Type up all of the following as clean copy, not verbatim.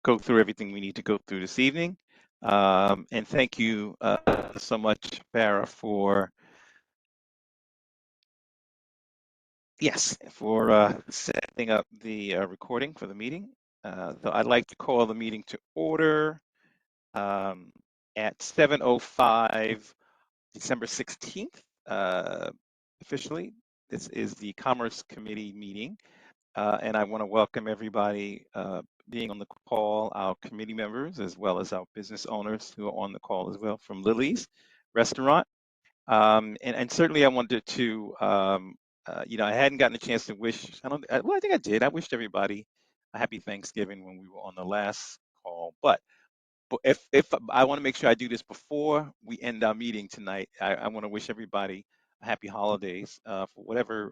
go through everything we need to go through this evening. And thank you so much, Farah, for setting up the recording for the meeting. So I'd like to call the meeting to order at 7:05, December 16th, officially. This is the Commerce Committee meeting, and I want to welcome everybody being on the call, our committee members, as well as our business owners who are on the call as well from Lily's Restaurant. And certainly I wanted to, I hadn't gotten a chance to wish, I think I did. I wished everybody a happy Thanksgiving when we were on the last call, but if I want to make sure I do this before we end our meeting tonight, I want to wish everybody a happy holidays for whatever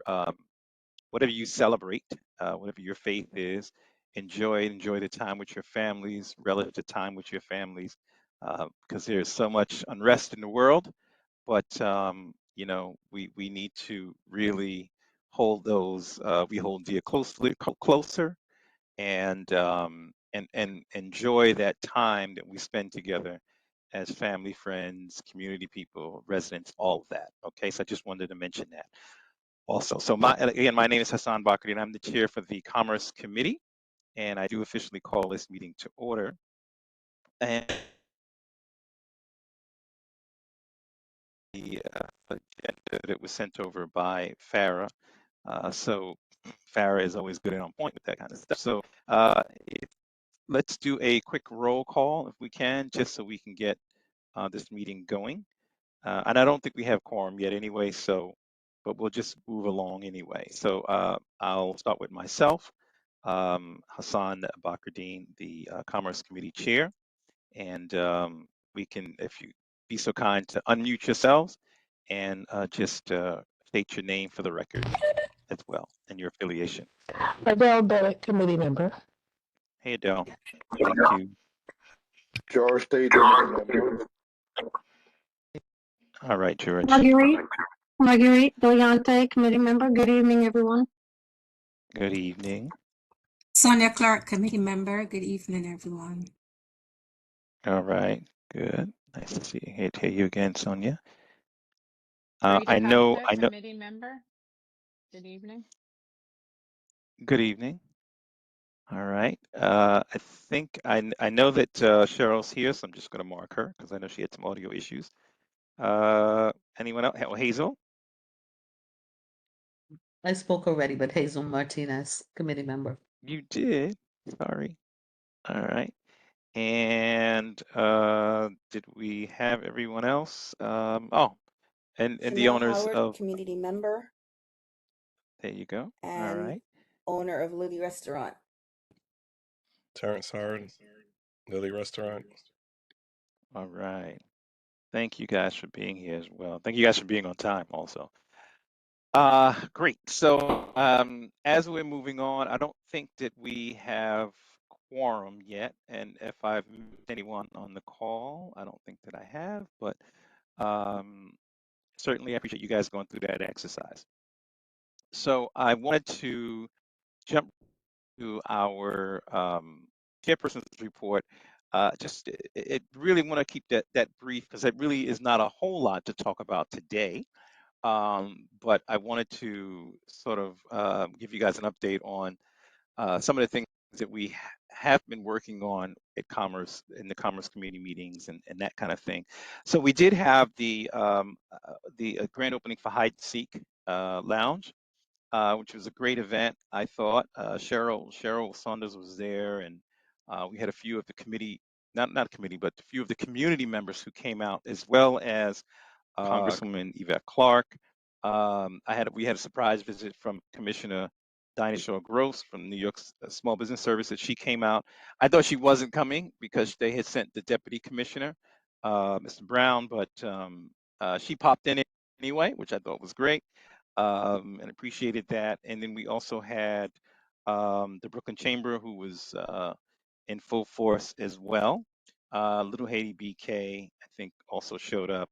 you celebrate, whatever your faith is. Enjoy the time with your families, relative time with your families, because there's so much unrest in the world. But we need to really hold those. We hold dear closer, and enjoy that time that we spend together as family, friends, community people, residents, all of that. Okay, so I just wanted to mention that also. So my name is Hassan Bakri, and I'm the chair for the Commerce Committee, and I do officially call this meeting to order. And the agenda that was sent over by Farah. So Farah is always good and on point with that kind of stuff. So let's do a quick roll call if we can, just so we can get this meeting going. And I don't think we have quorum yet anyway, but we'll just move along anyway. So I'll start with myself, Hassan Bakrdeen, the Commerce Committee Chair. And we can, if you be so kind to unmute yourselves and just state your name for the record as well and your affiliation. Adele Bennett, committee member. Hey, Adele. Thank you. George State member. All right, George. Marguerite Doyante, committee member. Good evening, everyone. Good evening. Sonia Clark, committee member. Good evening, everyone. All right, good. Nice to see you. Hear you again, Sonia. I know. Committee member. Good evening. Good evening. All right. I think I know that Cheryl's here, so I'm just going to mark her because I know she had some audio issues. Anyone else? Oh, Hazel? I spoke already, but Hazel Martinez, committee member. You did. Sorry. All right. And did we have everyone else? And the owners Howard, of community member. There you go. And all right. Owner of Lily Restaurant. Terrence Howard, Lily Restaurant. All right. Thank you guys for being here as well. Thank you guys for being on time also. Great. So as we're moving on, I don't think that we have quorum yet. And if I've missed anyone on the call, I don't think that I have, but certainly I appreciate you guys going through that exercise. So I wanted to jump to our chairperson's report. It really want to keep that brief because it really is not a whole lot to talk about today. But I wanted to sort of give you guys an update on some of the things that we have been working on at Commerce in the Commerce Committee meetings and that kind of thing. So we did have the grand opening for Hide and Seek Lounge, which was a great event, I thought. Cheryl Saunders was there, and we had a few of the committee, not a committee, but a few of the community members who came out, as well as Congresswoman Yvette Clarke. We had a surprise visit from Commissioner Dinah Shaw Gross from New York Small Business Services. She came out. I thought she wasn't coming because they had sent the deputy commissioner, Mr. Brown, but she popped in anyway, which I thought was great, and appreciated that. And then we also had the Brooklyn Chamber, who was in full force as well. Little Haiti BK, I think, also showed up.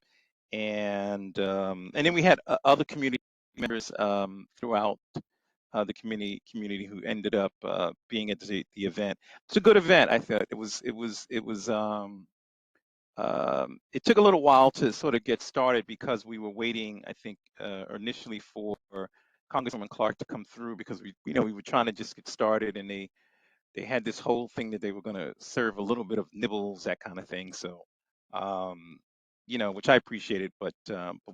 And then we had other community members throughout the community who ended up being at the event. It's a good event. I thought it took a little while to sort of get started because we were waiting, I think, initially for Congresswoman Clark to come through because we were trying to just get started, and they had this whole thing that they were going to serve a little bit of nibbles, that kind of thing. So, which I appreciated, but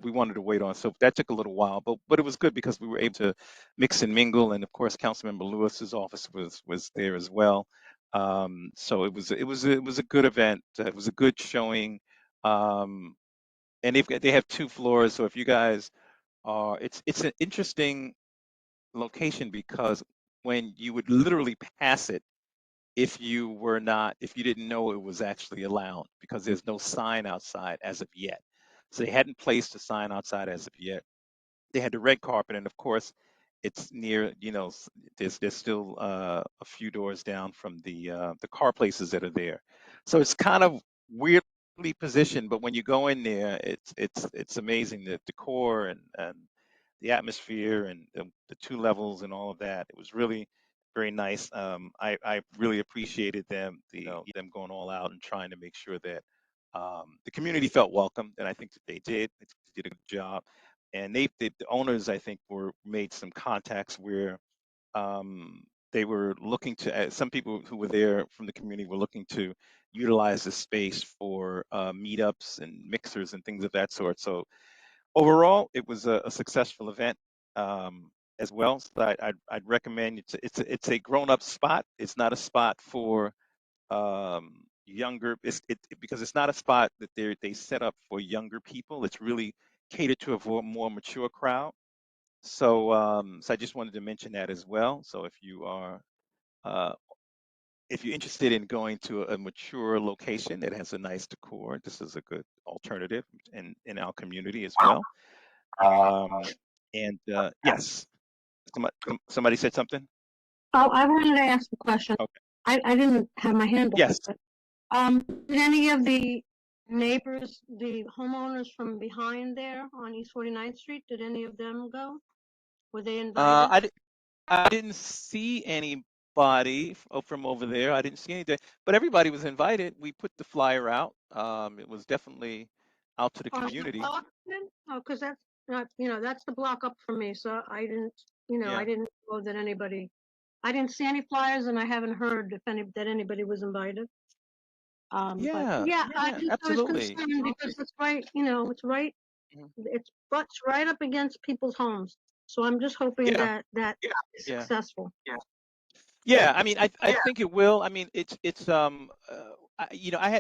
we wanted to wait on. So that took a little while, but it was good because we were able to mix and mingle, and of course, Councilmember Lewis's office was there as well. So it was a good event. It was a good showing, and they have 2 floors. So if you guys are, it's an interesting location because when you would literally pass it if you didn't know it was actually allowed because there's no sign outside as of yet. So they hadn't placed a sign outside as of yet. They had the red carpet, and of course, it's near. There's still a few doors down from the car places that are there. So it's kind of weirdly positioned, but when you go in there, it's amazing, the decor and the atmosphere and the 2 levels and all of that. It was really very nice. I really appreciated them going all out and trying to make sure that the community felt welcome, and I think that they did. They did a good job, and the owners, I think, made some contacts where they were looking to. Some people who were there from the community were looking to utilize the space for meetups and mixers and things of that sort. So overall, it was a successful event as well. So I'd recommend it's a grown-up spot. It's not a spot for younger. Because it's not a spot that they set up for younger people. It's really catered to a more mature crowd. So I just wanted to mention that as well. So if you're interested in going to a mature location that has a nice decor, this is a good alternative in our community as well. And yes, somebody said something. Oh, I wanted to ask a question. Okay. I didn't have my hand up. Yes. But, did any of the neighbors, the homeowners from behind there on East 49th Street, did any of them go? Were they invited? I didn't see anybody from over there. I didn't see anything, but everybody was invited. We put the flyer out. It was definitely out to the On the community. block then? Oh, because that's not, that's the block up for me, so I didn't, Yeah. I didn't know that anybody, I didn't see any flyers and I haven't heard that anybody was invited. But Yeah, I was absolutely. concerned because it's right, it's right, Mhm. it's butts right up against people's homes. So I'm just hoping Yeah. that is Yeah. successful. Yeah, I mean, I think it will. I mean, it's I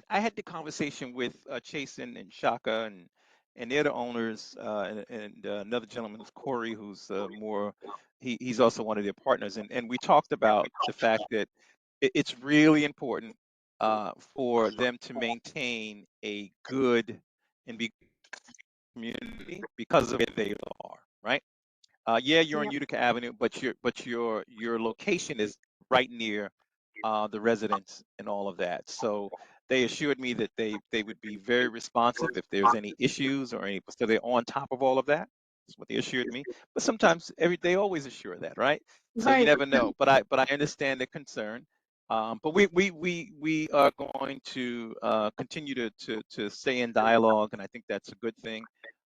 had the conversation with Chase and Shaka, and they're the owners, and another gentleman is Corey, who's he's also one of their partners, and we talked about the fact that it's really important for them to maintain a good and be community because of where they are, right? Yeah, you're on Yep. Utica Avenue, but your location is right near the residents and all of that. So they assured me that they would be very responsive if there's any issues or any. So they're on top of all of that. That's what they assured me. But sometimes they always assure that, right? So you Right. never know. But I understand the concern. But we are going to continue to stay in dialogue, and I think that's a good thing.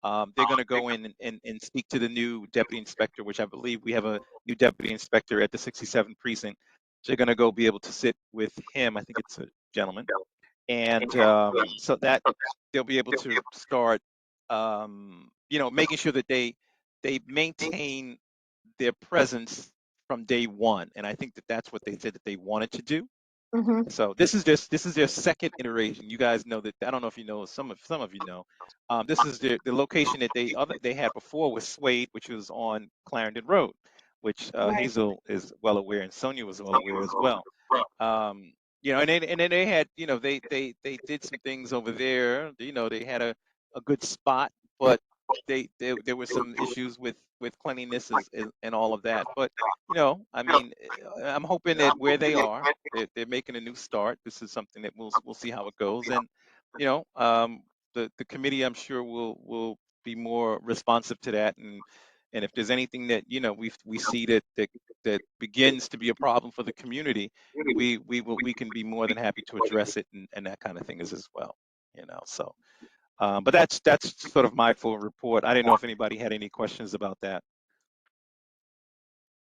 They're going to go in and speak to the new deputy inspector, which I believe we have a new deputy inspector at the 67th precinct. So they're going to go be able to sit with him. I think it's a gentleman. And so that they'll be able to start, making sure that they maintain their presence from day one. And I think that that's what they said that they wanted to do. Mm-hmm. So this is their second iteration. You guys know that. I don't know if you know. Some of you know. This is the location that they had before was Swade, which was on Clarendon Road, which Right. Hazel is well aware, and Sonia was well aware as well. And then they had, they did some things over there. They had a good spot, but there were some issues with cleanliness and all of that. But I mean, I'm hoping that where they are, they're making a new start. This is something that we'll see how it goes, and the committee, I'm sure, will be more responsive to that, and And if there's anything that, you know, we see that begins to be a problem for the community, we can be more than happy to address it and that kind of thing as well, you know. So but that's sort of my full report. I didn't know if anybody had any questions about that.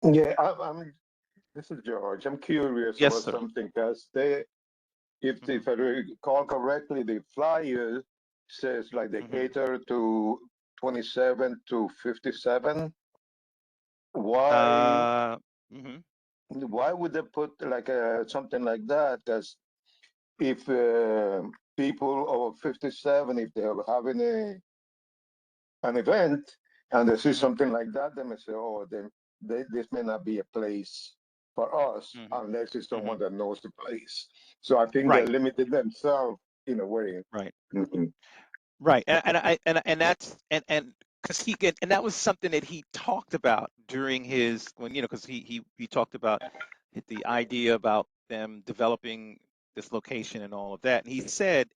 Yeah, this is George. I'm curious Yes, about sir. something because if I recall correctly, the flyer says like they cater to 27 to 57. Why? Mhm. Why would they put like something like that? Because if people over 57, if they're having an event and they see something like that, they may say, "Oh, then this may not be a place for us unless it's someone that knows the place." So I think they Right. limited themselves in a way. Right. Mhm. Right. And that's and because and that was something that he talked about during his when, you know, because he talked about the idea about them developing this location and all of that. And he said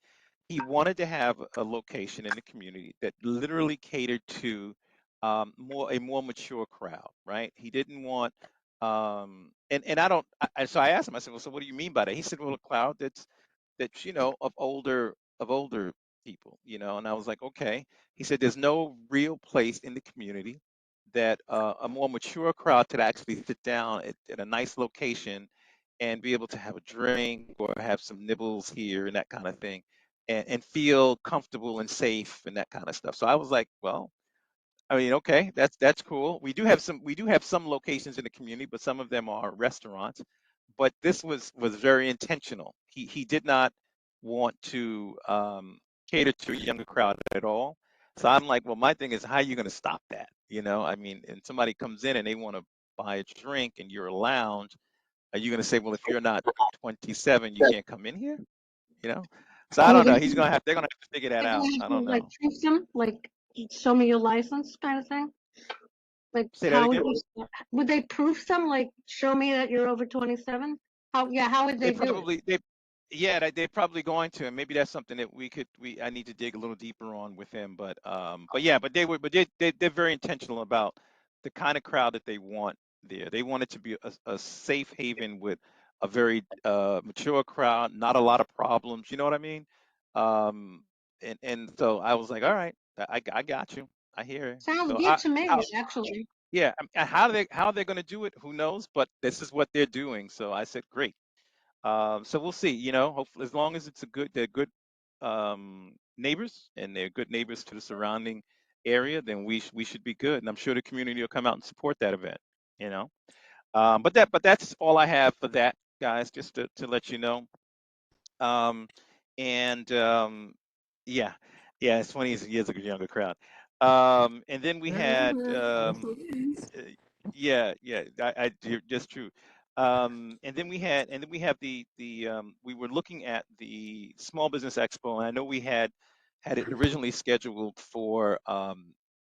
he wanted to have a location in the community that literally catered to a more mature crowd, right? He didn't want and I don't so I asked him, I said, well, so what do you mean by that? He said, well, a crowd that's, you know, of older people, you know. And I was like, okay. He said there's no real place in the community that a more mature crowd could actually sit down at a nice location and be able to have a drink or have some nibbles here and that kind of thing, and feel comfortable and safe and that kind of stuff. So I was like, well, I mean, okay, that's cool. We do have some locations in the community, but some of them are restaurants. But this was very intentional. He did not want to cater to a younger crowd at all. So I'm like, well, my thing is, how are you going to stop that? You know, I mean, and somebody comes in and they want to buy a drink and you're a lounge, are you going to say, well, if you're not 27, you can't come in here? You know? So I Will don't they, know. They're gonna have to figure that they're gonna out. have I to don't like know. proof them, like show me your license kind of thing? Like Say that how again. would they proof them? Like show me that you're over 27? How would They they do it? probably yeah, they're probably going to, and maybe that's something that I need to dig a little deeper on with him. But yeah, they're very intentional about the kind of crowd that they want there. They want it to be a safe haven with a very mature crowd, not a lot of problems. You know what I mean? Um, and so I was like, all right, I got you. I hear it. Sounds So good to me, actually. yeah, how they're going to do it, who knows? But this is what they're doing. So I said, great. So we'll see. You know, hopefully, as long as they're good neighbors and they're good neighbors to the surrounding area, then we should be good. And I'm sure the community will come out and support that event. You know, but that's all I have for that, guys. Just to let you know. Um, and yeah, yeah, it's 20 years of a younger crowd. And then we had uh, just true. And then we have we were looking at the Small Business Expo, and I know we had it originally scheduled for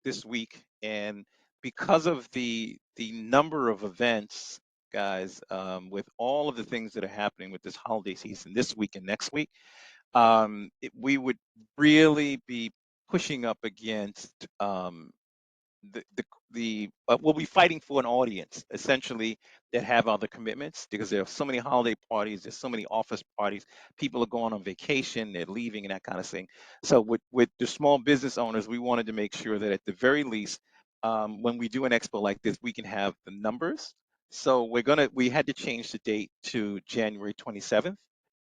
this week, and because of the number of events, guys, with all of the things that are happening with this holiday season this week and next week, we would really be pushing up against we'll be fighting for an audience essentially that have other commitments, because there are so many holiday parties, there's so many office parties, people are going on vacation, they're leaving and that kind of thing. So with the small business owners, we wanted to make sure that at the very least, when we do an expo like this, we can have the numbers. So we had to change the date to January 27th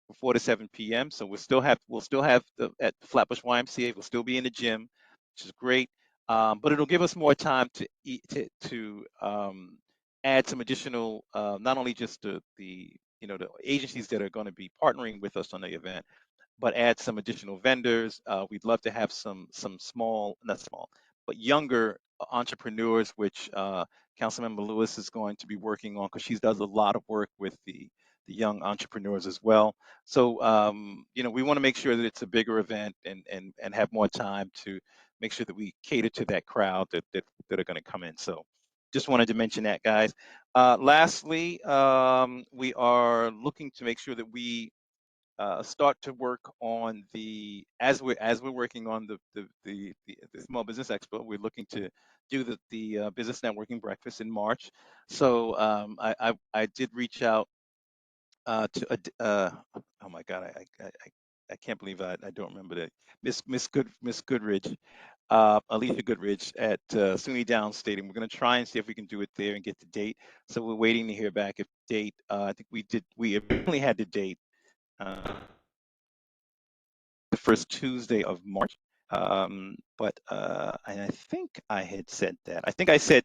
from 4 to 7 p.m. So we'll still have at Flatbush YMCA, we'll still be in the gym, which is great. But it'll give us more time to add some additional, not only just the the agencies that are going to be partnering with us on the event, but add some additional vendors. We'd love to have some small, not small, but younger entrepreneurs, which Councilmember Lewis is going to be working on, because she does a lot of work with the young entrepreneurs as well. So we want to make sure that it's a bigger event and have more time to make sure that we cater to that crowd that are going to come in. So just wanted to mention that, guys. Lastly, we are looking to make sure that we start to work on as we're working on the Small Business Expo. We're looking to do the business networking breakfast in March. So I did reach out to oh my God, I can't believe I don't remember that Miss Goodridge, Alicia Goodridge at SUNY Downs Stadium. We're going to try and see if we can do it there and get the date. So we're waiting to hear back if date. I think we originally had the date the first Tuesday of March, but and I think I had said that. I think I said.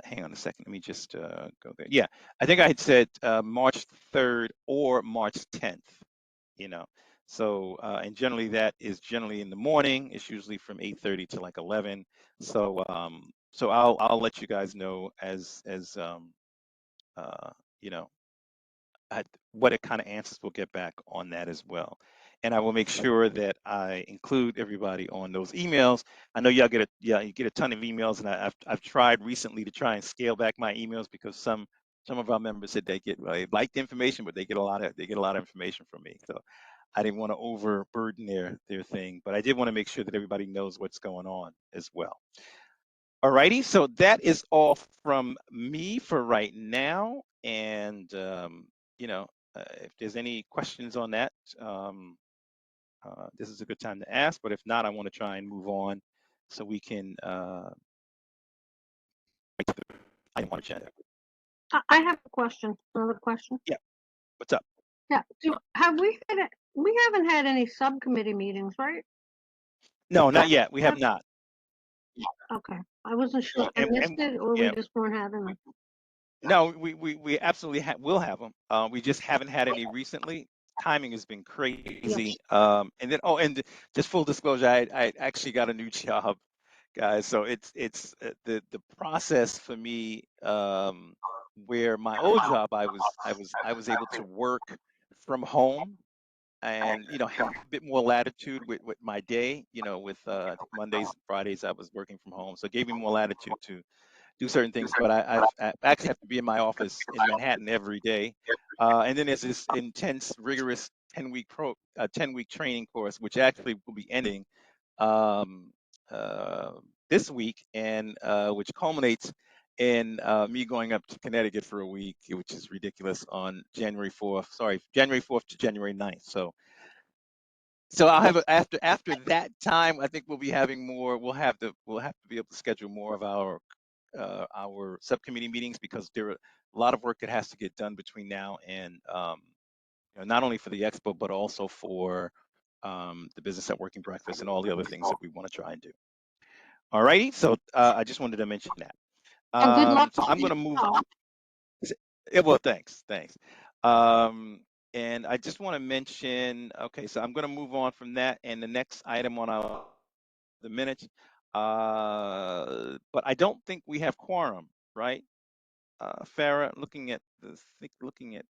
Hang on a second. Let me just go there. Yeah, I think I had said March 3rd or March 10th. You know, so and generally that is generally in the morning. It's usually from 8:30 to like 11. So so I'll let you guys know as you know what kind of answers we'll get back on that as well. And I will make sure that I include everybody on those emails. I know y'all get you get a ton of emails, and I've tried recently to try and scale back my emails because some of our members said they like the information, but they get a lot of information from me. So I didn't want to overburden their thing, but I did want to make sure that everybody knows what's going on as well. Alrighty, so that is all from me for right now, and you know, if there's any questions on that, this is a good time to ask. But if not, I want to try and move on so we can. I want to chat. I have a question, another question. Yeah, what's up? Yeah, we haven't had any subcommittee meetings, right? No, not yet. We have not. Okay, I wasn't sure if I missed it or we yeah. just weren't having them. No, we absolutely will have them. We just haven't had any recently. Timing has been crazy. And then and just full disclosure, I actually got a new job, guys. So it's the process for me, where my old job I was able to work from home and have a bit more latitude with my day. With I think Mondays, Fridays I was working from home, so it gave me more latitude to do certain things, but I actually have to be in my office in Manhattan every day. And then there's this intense, rigorous 10-week training course, which actually will be ending um, this week, and which culminates in me going up to Connecticut for a week, which is ridiculous, on January 4th. Sorry, January 4th to January 9th. So I'll have after that time. I think we'll be having more. We'll have to be able to schedule more of our subcommittee meetings, because there are a lot of work that has to get done between now and not only for the expo, but also for the business networking breakfast and all the other things that we want to try and do. All righty, so I just wanted to mention that. And good luck. So I'm going to move. Yeah, well, thanks. And I just want to mention. Okay, so I'm going to move on from that, and the next item on the minutes. But I don't think we have quorum, right? Farah, looking at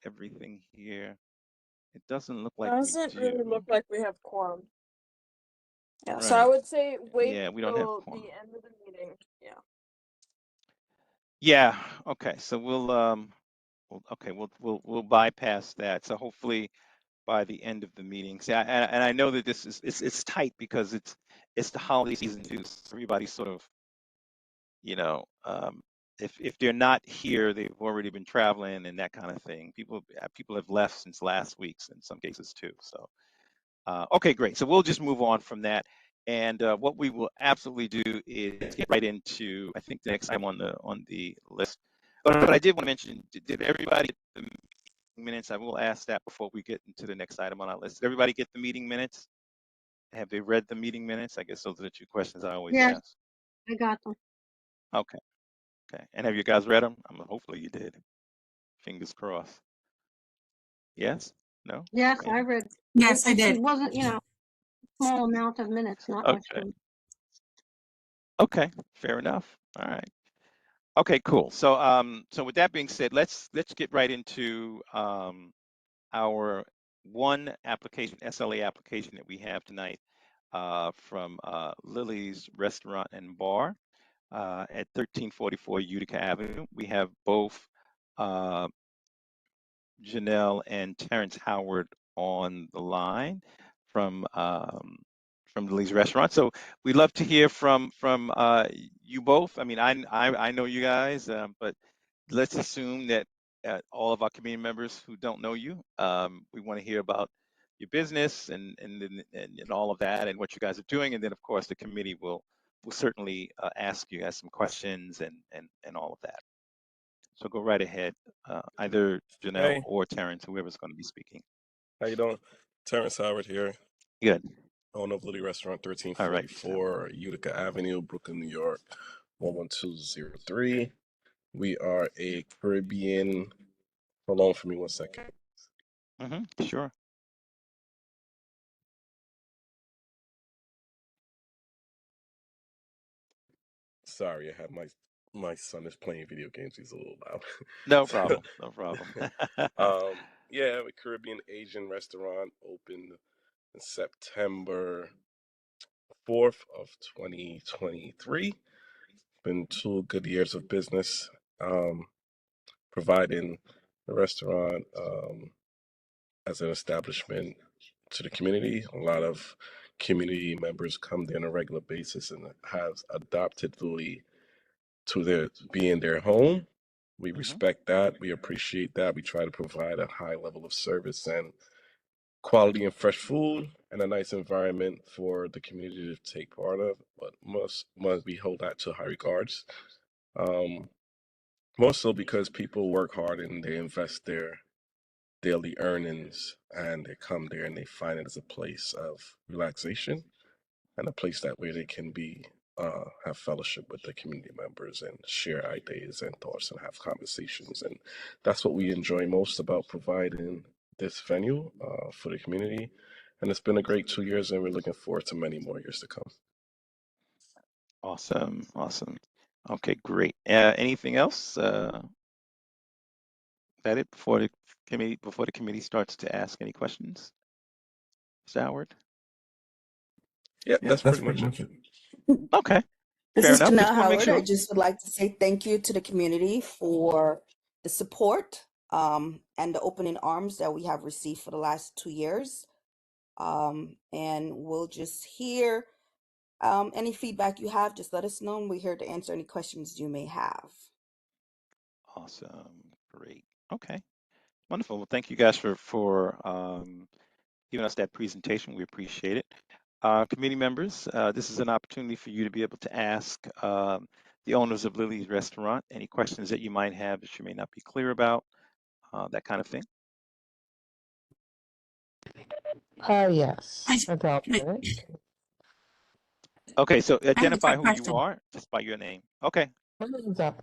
everything here, it doesn't look like Doesn't we really do. look like we have quorum. Yeah, Right. so I would say wait yeah, we don't have till quorum. the end of the meeting. Yeah. Yeah. Okay. So we'll bypass that. So hopefully by the end of the meeting. See, and I know that this is it's tight because it's the holiday season too. So everybody's sort of, if they're not here, they've already been traveling and that kind of thing. People have left since last week's in some cases too. So okay, great. So we'll just move on from that. And what we will absolutely do is get right into, I think, the next item on the list. But I did want to mention, did everybody get the meeting minutes? I will ask that before we get into the next item on our list. Did everybody get the meeting minutes? Have they read the meeting minutes? I guess those are the two questions I always ask. I got them. Okay. Okay. And have you guys read them? Hopefully you did. Fingers crossed. Yes? No? Yes, Maybe? I read. Yes, I It did. wasn't, small amount of minutes, not much. Okay. Okay. Fair enough. All right. Okay, cool. So so with that being said, let's get right into our one application, SLA application that we have tonight from Lily's Restaurant and Bar at 1344 Utica Avenue. We have both Janelle and Terrence Howard on the line from the Lee's Restaurant. So we'd love to hear from you both. I mean, I know you guys, but let's assume that all of our community members who don't know you, we want to hear about your business and all of that and what you guys are doing, and then of course the committee will certainly ask you guys some questions and all of that. So go right ahead, either Janelle Hey, or Terrence, whoever's going to be speaking. how you doing? Terrence Howard here, Good. owner of Liddy Restaurant, All right. 1344 Utica Avenue, Brooklyn, New York, 11203. We are a Caribbean. Hold on for me 1 second. Sure. Sorry, I have my son is playing video games. He's a little loud. No problem. No problem. Yeah, a Caribbean Asian restaurant opened in September 4th of 2023. Been 2 good years of business, providing the restaurant as an establishment to the community. A lot of community members come there on a regular basis and have adopted Louis to being their home. We respect that. We appreciate that. We try to provide a high level of service and quality and fresh food and a nice environment for the community to take part of. But most we hold that to high regards. More so because people work hard and they invest their daily earnings and they come there and they find it as a place of relaxation and a place that where they can be have fellowship with the community members and share ideas and thoughts and have conversations. And that's what we enjoy most about providing this venue for the community. And it's been a great 2 years and we're looking forward to many more years to come. Awesome. Okay, great. Anything else? That it before the committee starts to ask any questions? Mr. Howard? Yeah, that's pretty much it. Okay. This Fair is enough. Janelle Just want to make Howard. I sure. just would like to say thank you to the community for the support and the opening arms that we have received for the last 2 years. And we'll just hear any feedback you have. Just let us know, and we're here to answer any questions you may have. Awesome. Great. Okay. Wonderful. Well, thank you guys for giving us that presentation. We appreciate it. Committee members, this is an opportunity for you to be able to ask the owners of Lily's Restaurant any questions that you might have that you may not be clear about, that kind of thing. Yes. Adele Bennett. Okay, so I have a identify quick who you question. are just by your name. Okay. My name's up.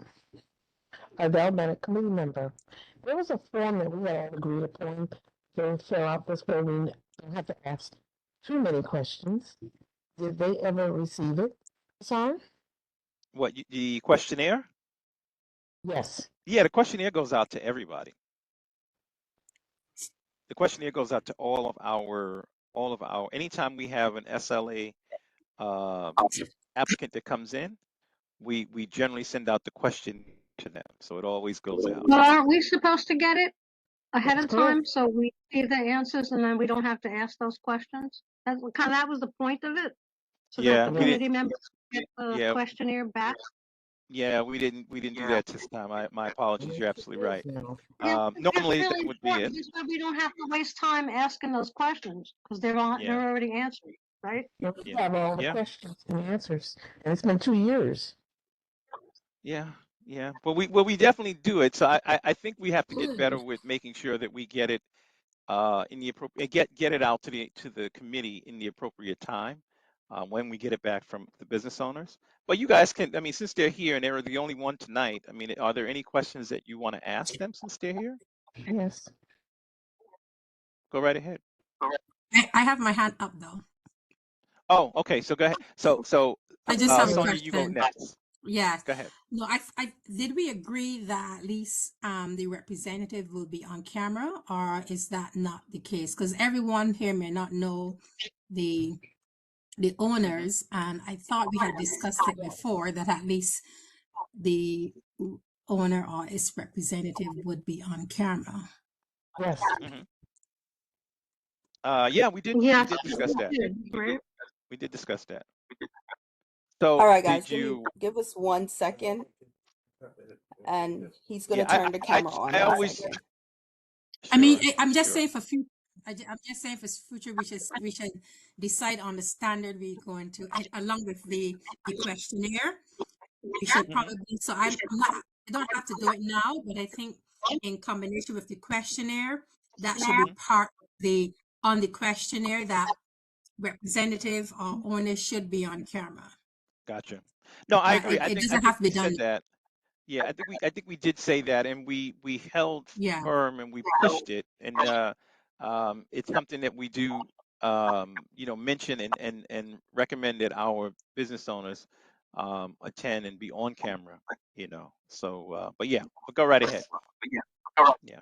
Adele Bennett, committee member. There was a form that we had all agreed upon to fill out this way. We don't have to ask too many questions. Did they ever receive it? Sorry? What, the questionnaire? Yes. Yeah, the questionnaire goes out to everybody. The questionnaire goes out to all of our, anytime we have an SLA applicant that comes in, we generally send out the question to them. So it always goes out. Well, aren't we supposed to get it ahead That's of correct. time so we see the answers and then we don't have to ask those questions? That was the point of it. So Yeah, that the we committee didn't. members get the Yeah, questionnaire back. yeah, we didn't do that this time. My apologies. You're absolutely right. No. Yeah, that's Normally that really would be it. important. This way we don't have to waste time asking those questions because they're Yeah, already answered, right? We yeah, have all the yeah, questions and answers, and it's been 2 years. yeah, yeah. Well, we definitely do it. So I think we have to get better with making sure that we get it in the appropriate, get it out to the committee in the appropriate time when we get it back from the business owners. But you guys can, I mean, since they're here and they're the only one tonight, I mean, are there any questions that you want to ask them since they're here? Yes. Go right ahead. I have my hand up though. Oh, okay. So go ahead. So I just have a Sonia, you go question. next. Yes. Go ahead. No, I did we agree that at least the representative will be on camera, or is that not the case? Because everyone here may not know the owners, and I thought we had discussed it before that at least the owner or its representative would be on camera. Yes. Mm-hmm. Yeah, we did Yes, discuss that. right? We did discuss that. All So right, guys, did you? give us 1 second, and he's gonna Yeah, turn the camera on I in a always. second. I mean, Sure, I'm just sure. saying for future. I'm just saying for future, we should decide on the standard we're going to, along with the questionnaire. We should Mhm. probably. So I'm not. I don't have to do it now, but I think in combination with the questionnaire, that should be Mhm. part of the on the questionnaire that representative or owner should be on camera. Gotcha. No, I agree. It I doesn't think have to we be done. said that. Yeah, I think we did say that, and we held Yeah. firm and we pushed it, and it's something that we do, you know, mention and recommend that our business owners attend and be on camera, you know. So, but yeah, but go right ahead. Yeah.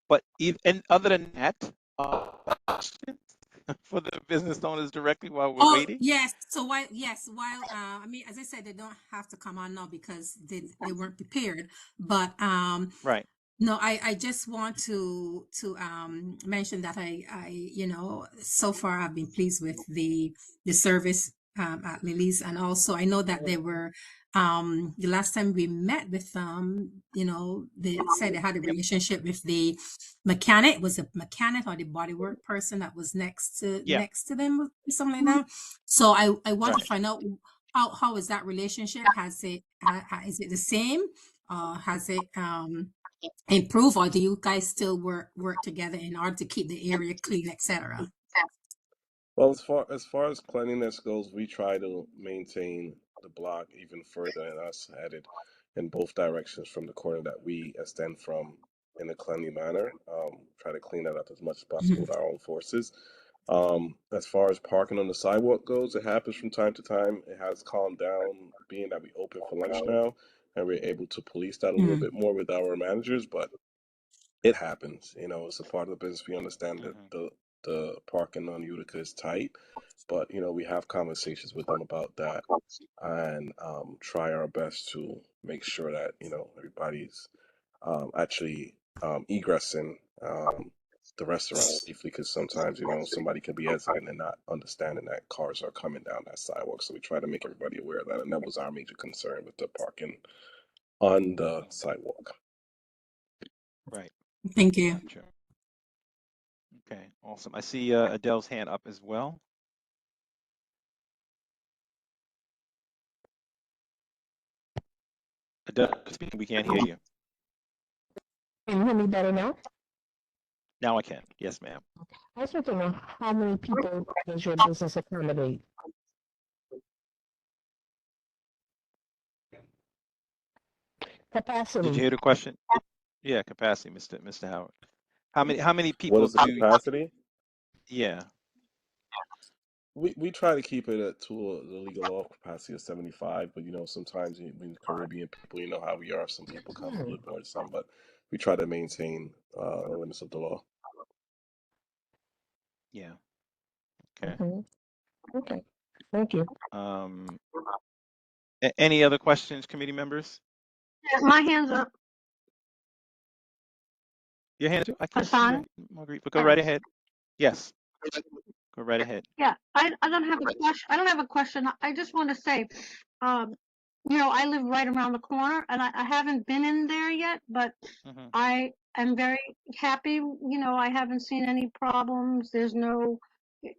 But and other than that, questions for the business owners directly while we're Oh waiting. yes. So while I mean, as I said, they don't have to come on now because they weren't prepared. But Right. no, I just want to mention that you know, so far I've been pleased with the service at Lily's, and also I know that they were the last time we met with them, you know, they said they had a Yep. relationship with the mechanic. Was a mechanic or the bodywork person that was next Yeah. to them, or something like that. So I want to Right. find out how is that relationship? Has it is it the same? Has it improve, or do you guys still work together in order to keep the area clean, etc.? Well, as far as cleanliness goes, we try to maintain the block even further and us headed in both directions from the corner that we extend from in a cleanly manner. Try to clean that up as much as possible with our own forces. As far as parking on the sidewalk goes, it happens from time to time. It has calmed down, being that we open for lunch now, and we're able to police that a little bit more with our managers. But it happens. You know, it's a part of the business. We understand that the parking on Utica is tight, but you know, we have conversations with them about that and try our best to make sure that you know everybody's actually egressing the restaurant safely. Because sometimes you know somebody can be hesitant and not understanding that cars are coming down that sidewalk. So we try to make everybody aware of that, and that was our major concern with the parking on the sidewalk. Right. Thank you. Gotcha. Okay, awesome. I see Adele's hand up as well. Adele, speaking, we can't hear you. Can you hear me better now? Now I can. Yes, ma'am. I just want to know how many people does your business accommodate? Capacity. Did you hear the question? Yeah, capacity, Mr. Howard. How many What people is the do? capacity? Yeah. We try to keep it at to the legal law capacity of 75, but you know sometimes when Caribbean people, you know how we are. Some people come a little more than some, but we try to maintain the limits of the law. Yeah. Okay. Okay. Thank you. Any other questions, committee members? Yeah, my hand's up. Your hand too? I can't see Hassan? you, Marguerite, but go right ahead. Yes. Go right ahead. Yeah, I don't have a question. I don't have a question. I just want to say, you know, I live right around the corner, and I haven't been in there yet, but Mhm. I am very happy. You know, I haven't seen any problems. There's no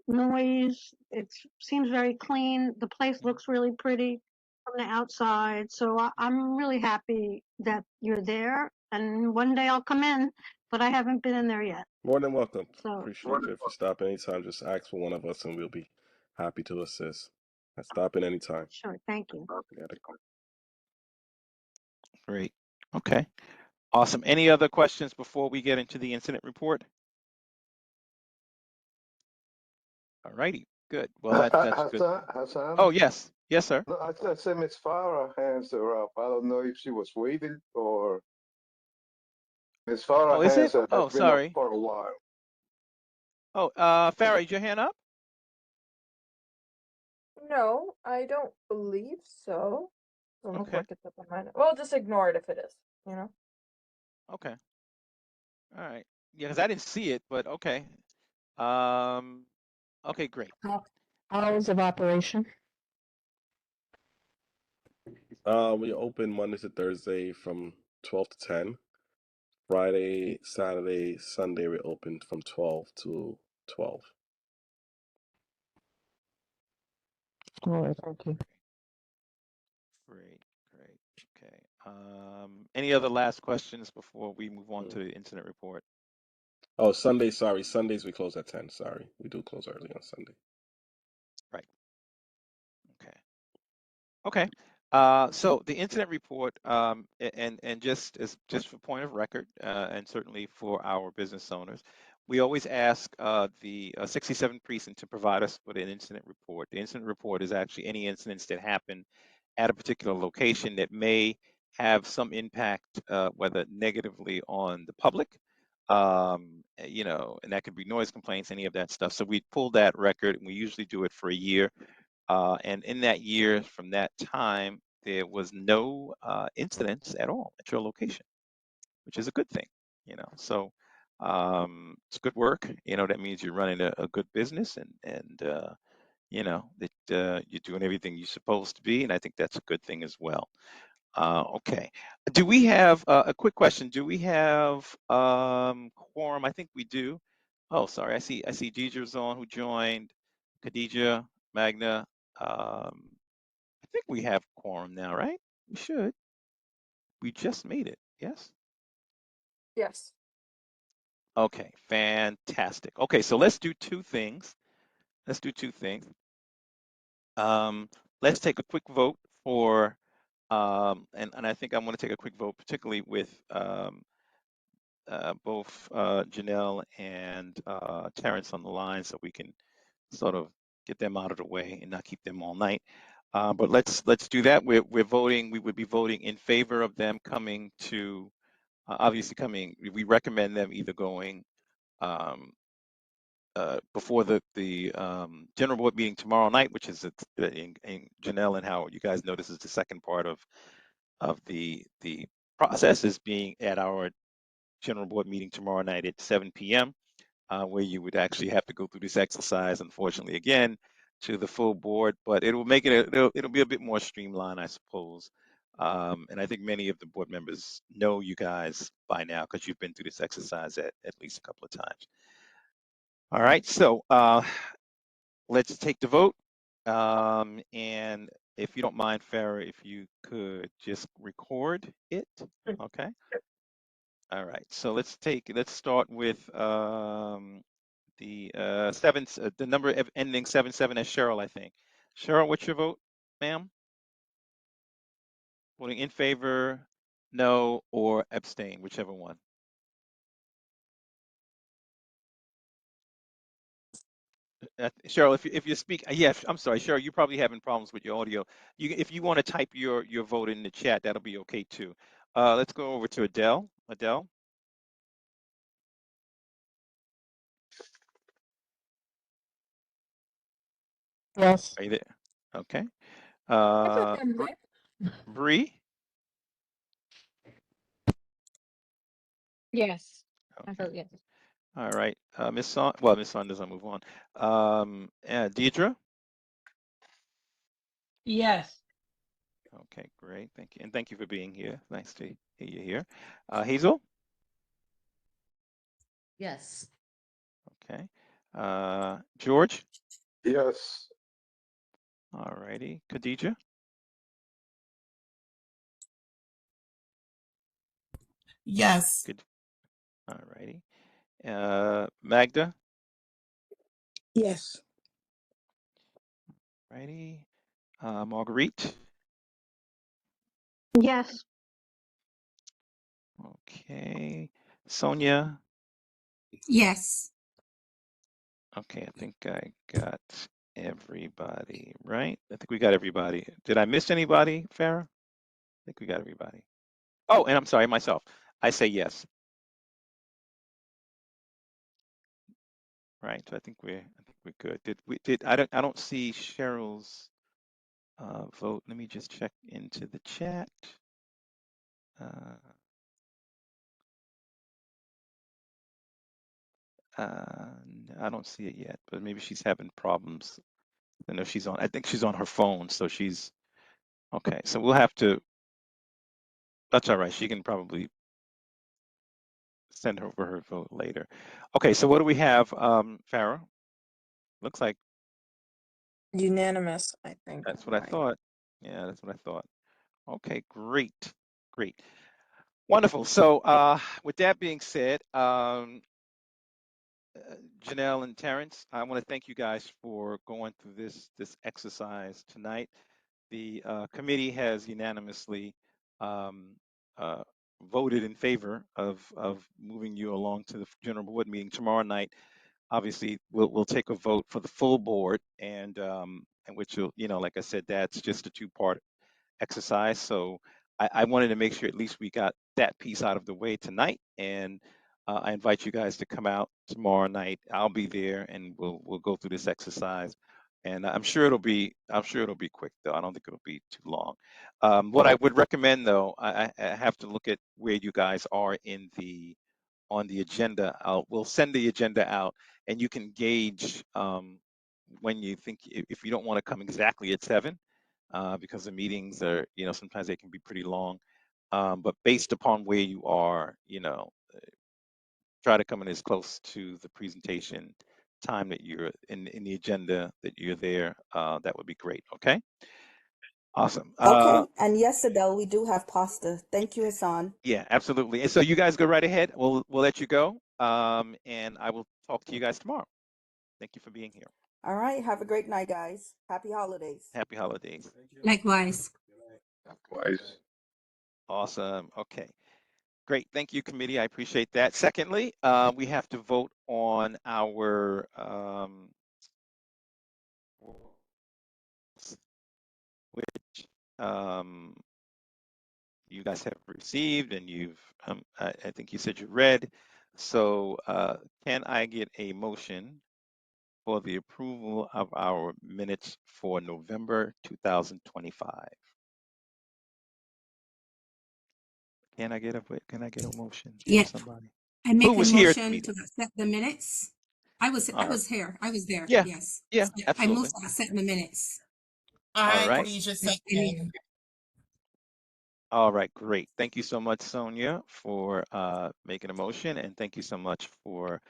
noise. It seems very clean. The place looks really pretty from the outside. So I'm really happy that you're there. And one day I'll come in, but I haven't been in there yet. More than welcome. So Appreciate you. If you stop anytime, just ask for one of us, and we'll be happy to assist. Stop in anytime. sure, thank you. Great. Okay. Awesome. Any other questions before we get into the incident report? All righty. Good. Well, that's good. Hassan? Oh, yes. Yes, sir. No, I said Miss Farah hands are up. I don't know if she was waiting or Miss Farah Oh, is it? hands has Oh, been up sorry. for a while. Oh, Farah, is your hand up? No, I don't believe so. Doesn't look Okay. like it's up on mine. Well, just ignore it if it is, you know? Okay. All right. Yeah, because I didn't see it, but okay. Okay, great. Hours of operation? We open Monday to Thursday from 12 to 10. Friday, Saturday, Sunday we open from 12 to 12. All right, thank you. Great, great. Okay. Any other last questions before we move on to the incident report? Oh, Sunday, sorry. Sundays we close at 10. Sorry. We do close early on Sunday. Right. Okay. Okay. So the incident report, and just for point of record, and certainly for our business owners, we always ask the 67 precinct to provide us with an incident report. The incident report is actually any incidents that happen at a particular location that may have some impact, whether negatively on the public, and that could be noise complaints, any of that stuff. So we pull that record, and we usually do it for a year. And in that year, from that time, there was no incidents at all at your location, which is a good thing. So it's good work. That means you're running a good business, and that you're doing everything you're supposed to be, and I think that's a good thing as well. Okay. Do we have a quick question? Do we have quorum? I think we do. Oh, sorry. I see Deidre's on, who joined. Khadija, Magna. I think we have quorum now, right? We should. We just made it. Yes. Yes. Okay. Fantastic. Okay. So let's do two things. Let's take a quick vote for, and I think I'm going to take a quick vote, particularly with both Janelle and Terrence on the line, so we can sort of get them out of the way and not keep them all night. But let's do that. We're voting. We would be voting in favor of them coming to, obviously coming. We recommend them either going before the general board meeting tomorrow night, which is in Janelle and Howard. You guys know this is the second part of the process, is being at our general board meeting tomorrow night at 7 p.m., where you would actually have to go through this exercise, unfortunately, again, to the full board, but it'll make it'll be a bit more streamlined, I suppose. And I think many of the board members know you guys by now because you've been through this exercise at least a couple of times. All right, so let's take the vote. And if you don't mind, Farah, if you could just record it, okay? All right, so let's start with the the number ending 77 as Cheryl, I think. Cheryl, what's your vote, ma'am? Voting in favor, no, or abstain, whichever one. Cheryl, if you speak, yes, I'm sorry, Cheryl, you're probably having problems with your audio. If you want to type your vote in the chat, that'll be okay too. Let's go over to Adele. Adele, Yes. are you there? Okay. I thought I'm there. Bree. Yes. I Okay. vote yes. All right. Miss Saunders, I'll move on. Deidre. Yes. Okay, great. Thank you. And thank you for being here. Nice to hear you here. Hazel? Yes. Okay. George? Yes. All righty. Khadija? Yes. Good. All righty. Magda? Yes. Righty. Marguerite? Yes. Okay. Sonia? Yes. Okay, I think I got everybody, right? I think we got everybody. Did I miss anybody, Farah? I think we got everybody. Oh, and I'm sorry, myself. I say yes. Right. So I think we're good. I don't see Cheryl's vote. Let me just check into the chat. Uh, I don't see it yet, but maybe she's having problems. I know she's on. I think she's on her phone, so she's okay. So we'll have to. That's all right. She can probably send over her vote later. Okay. So what do we have, Farah? Looks like Unanimous, I think. that's what I Right. thought. Yeah, that's what I thought. Okay, great, great, wonderful. So with that being said, Janelle and Terrence, I want to thank you guys for going through this exercise tonight. The committee has unanimously um, uh, voted in favor of moving you along to the general board meeting tomorrow night. Obviously, we'll take a vote for the full board, and which will, like I said, that's just a two-part exercise. So I wanted to make sure at least we got that piece out of the way tonight. And I invite you guys to come out tomorrow night. I'll be there, and we'll go through this exercise. And I'm sure it'll be quick though. I don't think it'll be too long. What I would recommend though, I have to look at where you guys are on the agenda. We'll send the agenda out, and you can gauge when you think if you don't want to come exactly at 7, because the meetings are, sometimes they can be pretty long. But based upon where you are, try to come in as close to the presentation time that you're in the agenda that you're there. That would be great. Okay. Awesome. Okay. And yes, Adele, we do have pasta. Thank you, Hassan. Yeah, absolutely. And so you guys go right ahead. We'll let you go. And I will talk to you guys tomorrow. Thank you for being here. All right. Have a great night, guys. Happy holidays. Happy holidays. Likewise. Likewise. Awesome. Okay. Great. Thank you, committee. I appreciate that. Secondly, we have to vote on our which you guys have received, and you've I think you said you read. So can I get a motion for the approval of our minutes for November 2025? Can I get a motion Yeah, from somebody I who make a was here at the motion to meeting? accept the minutes. I was All right. here. I was there. Yeah. Yes. Yeah. I moved Absolutely. to accept the minutes. All I, right. Khadijah, Any- second. All right, great. Thank you so much, Sonia, for making a motion, and thank you so much for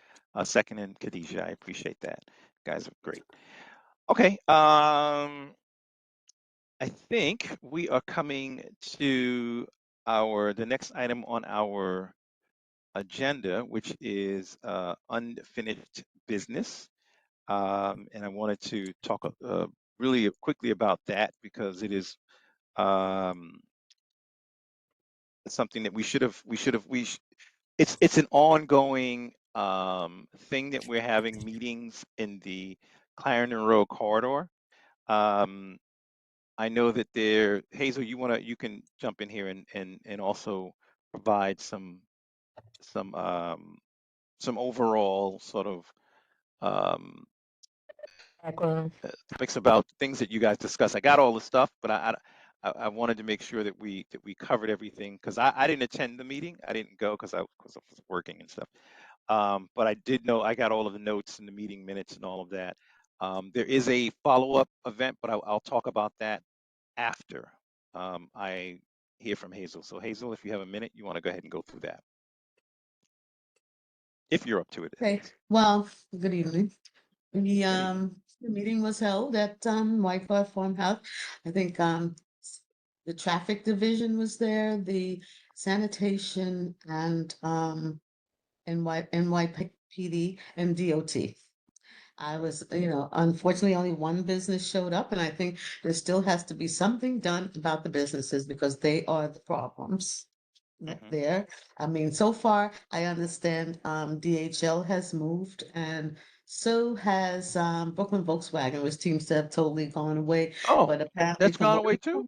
seconding Khadijah. I appreciate that. You guys are great. Okay, I think we are coming to the next item on our agenda, which is unfinished business. And I wanted to talk really quickly about that because it is something that it's an ongoing thing that we're having meetings in the Clarendon Road corridor. I know that Hazel, you can jump in here and also provide some overall sort of Background. topics about things that you guys discuss. I got all the stuff, but I wanted to make sure that we covered everything because I didn't attend the meeting. I didn't go because I was working and stuff. But I did know I got all of the notes and the meeting minutes and all of that. There is a follow-up event, but I'll talk about that after I hear from Hazel. So Hazel, if you have a minute, you want to go ahead and go through that, if you're up to it, at Okay, least. well, good evening. The Good evening. the meeting was held at White Cloud Farmhouse. I think the traffic division was there, the sanitation and NYPD and DOT. I was, unfortunately, only one business showed up, and I think there still has to be something done about the businesses because they are the problems there. I mean, so far, I understand DHL has moved, and so has Brooklyn Volkswagen, which seems to have totally gone away. Oh, But apparently, that's from gone what away too?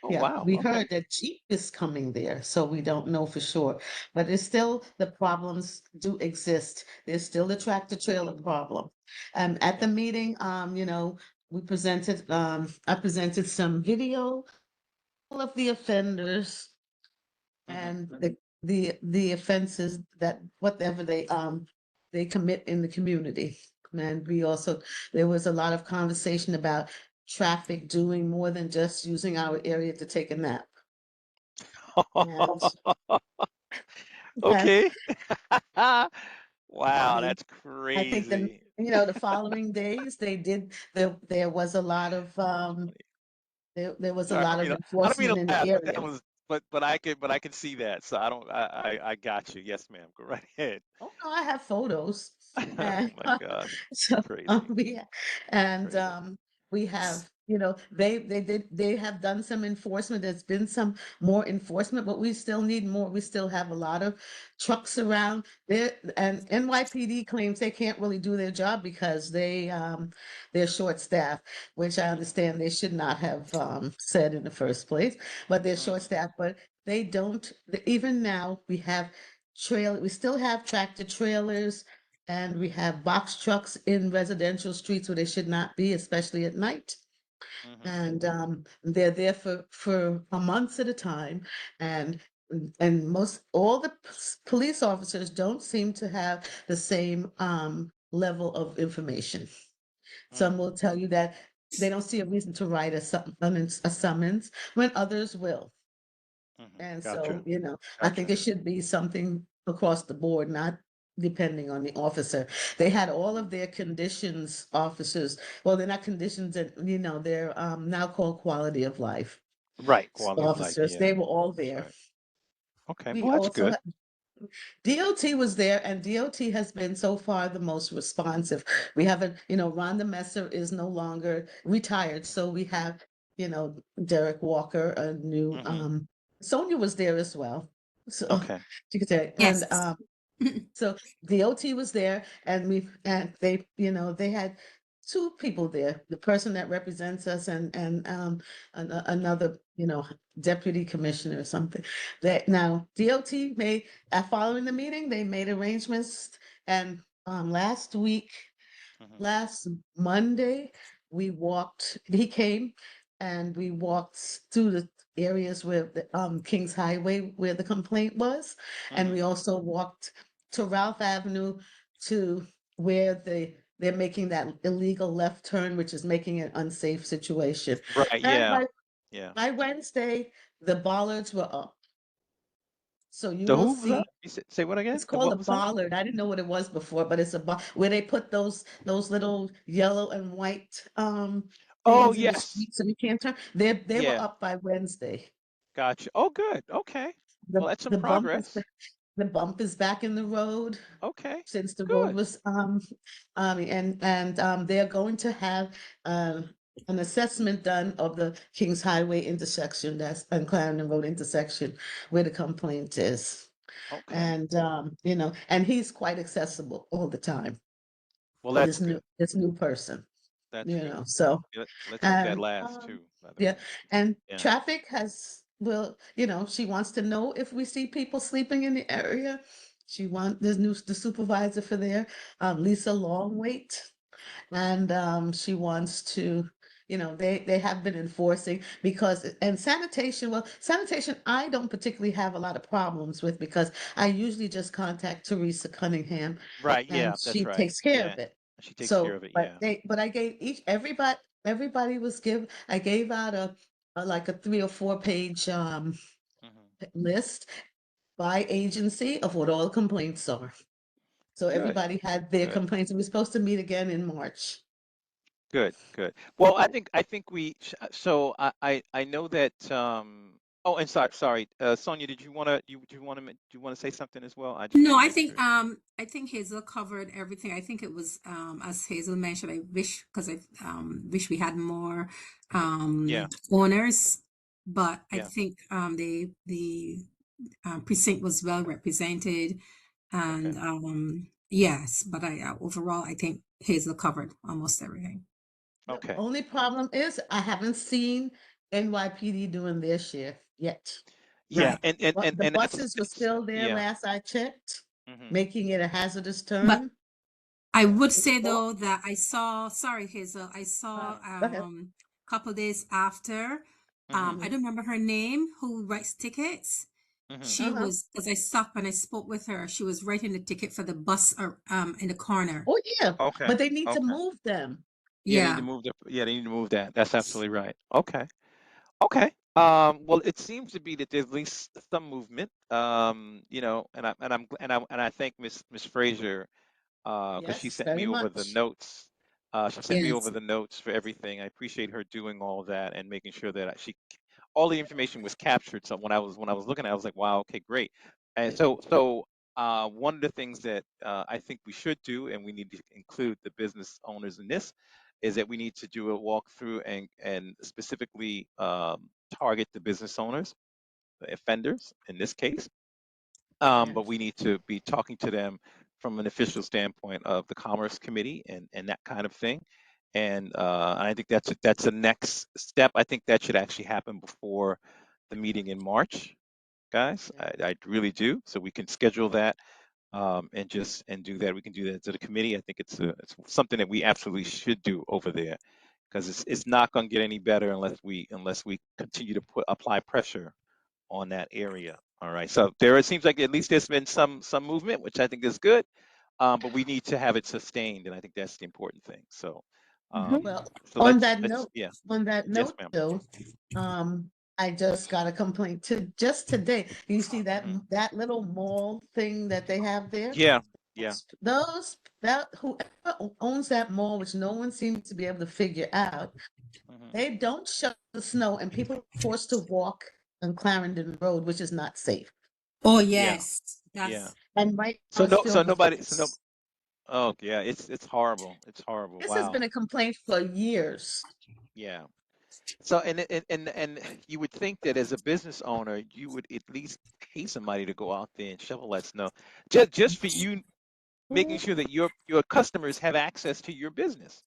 Oh, yeah, wow. we Okay. heard that Jeep is coming there, so we don't know for sure. But it's still, the problems do exist. There's still the tractor trailer problem. At the Yeah. meeting, we presented, I presented some video of the offenders Mhm. and the offenses that whatever they they commit in the community. And there was a lot of conversation about traffic doing more than just using our area to take a nap. And, and Okay. Wow, I that's I think crazy. the following days there was a lot of there was a Sorry, lot of I don't mean enforcement to in the laugh, but that area. was, but I can see that. So I got you. Yes, ma'am. Go right ahead. Oh no, I have photos, Oh and my gosh, so crazy, we and crazy. we have they have done some enforcement. There's been some more enforcement, but we still need more. We still have a lot of trucks around there, and NYPD claims they can't really do their job because they're short staffed, which I understand they should not have said in the first place, but they're short staffed. But they don't. Even now, we still have tractor trailers and we have box trucks in residential streets where they should not be, especially at night. And they're there for months at a time. And most all the police officers don't seem to have the same level of information. Some will tell you that they don't see a reason to write a summons when others will. And Gotcha, so, I think gotcha. it should be something across the board, not depending on the officer. They had all of their conditions officers. Well, they're not conditions that, they're now called quality of life Right, quality of life. officers. Yeah, They were all that's there. right. Okay, We well, that's also good. DOT was there, and DOT has been so far the most responsive. We haven't, Rhonda Messer is no longer retired, so we have, Derek Walker, a new, Sonia was there as well. So Okay. you could say, and Yes. so DOT was there, and they had two people there, the person that represents us and another, deputy commissioner or something. That now DOT made, following the meeting, they made arrangements, and last Monday, he came and we walked through the areas where the Kings Highway where the complaint was. And we also walked to Ralph Avenue to where they're making that illegal left turn, which is making an unsafe situation. Right, And yeah, yeah. by Wednesday, the bollards were up. So you The will who was that? see, You say what again? it's The called what a was that? bollard. I didn't know what it was before, but it's where they put those little yellow and white Oh, things in the yes. street so you can't turn. They were Yeah, up by Wednesday. gotcha. Oh, good. Okay. The Well, that's some the bump is progress. the bump is back in the road Okay, since the road good. was and they're going to have an assessment done of the Kings Highway intersection, that's and Clarendon Road intersection where the complaint is. Okay. And and he's quite accessible all the time. Well, that's good. This new person, That's good. so Let's hope that and lasts too, by the yeah, way. and Yeah. traffic she wants to know if we see people sleeping in the area. The supervisor for there, Lisa Longwait, and she wants to, they have been enforcing and sanitation, I don't particularly have a lot of problems with because I usually just contact Teresa Cunningham Right, and yeah, that's she right. takes care Yeah. of it. She takes care So, of it, but yeah. I gave I gave out like a 3 or 4 page list by agency of what all the complaints are. So Good, everybody had their good. complaints, and we're supposed to meet again in March. Good, good. Well, I think so I know that oh, and sorry. Sonia, did you want to say something as well? I just No, want to make sure. I think Hazel covered everything. I think it was as Hazel mentioned, I wish because I wish we had more Yeah, owners, but I yeah. think the precinct was well represented, Okay. and yes, but I overall I think Hazel covered almost everything. The Okay. only problem is I haven't seen NYPD doing their share yet. Yeah, Right. But the and buses were still there yeah. last I checked, Hmm. making it a hazardous But turn. I Yeah. would say though that I saw, sorry Hazel, I saw Go ahead. couple days after, Hmm. I don't remember her name, who writes tickets. She Uh-huh. was, because I stopped and I spoke with her. She was writing the ticket for the bus in the corner. Oh, yeah, Okay. but they need to Okay. move them. Yeah, they need Yeah. to move yeah, they need to move that. That's absolutely right. Okay. Okay. Well, it seems to be that there's at least some movement. You know, and I thank Miss Frazier, because she Yes, sent me very over the much. notes. She sent me over Yes. the notes for everything. I appreciate her doing all that and making sure that all the information was captured. So when I was looking at it, I was like, wow, okay, great. And so one of the things that I think we should do, and we need to include the business owners in this, is that we need to do a walkthrough and specifically target the business owners, the offenders in this case. But Yes. we need to be talking to them from an official standpoint of the Commerce Committee and that kind of thing. And I think that's the next step. I think that should actually happen before the meeting in March, guys. I really do. So we can schedule that and do that. We can do that to the committee. I think it's something that we absolutely should do over there because it's not going to get any better unless we continue to apply pressure on that area. All right. So it seems like at least there's been some movement, which I think is good. But we need to have it sustained, and I think that's the important thing. So, Well, so on let's that note, yeah. Yes, note, ma'am. though, I just got a complaint just today. You see that little mall thing that they have there? Yeah. Yeah. Whoever owns that mall, which no one seems to be able to figure out, they don't shovel the snow, and people are forced to walk on Clarendon Road, which is not safe. Oh Yeah. yes, Yeah. that's And right So now, it's still nobody. happening. Oh yeah, it's horrible. It's horrible. This has Wow. been a complaint for years. Yeah. So and you would think that as a business owner, you would at least pay somebody to go out there and shovel that snow, just for you making sure that your customers have access to your business,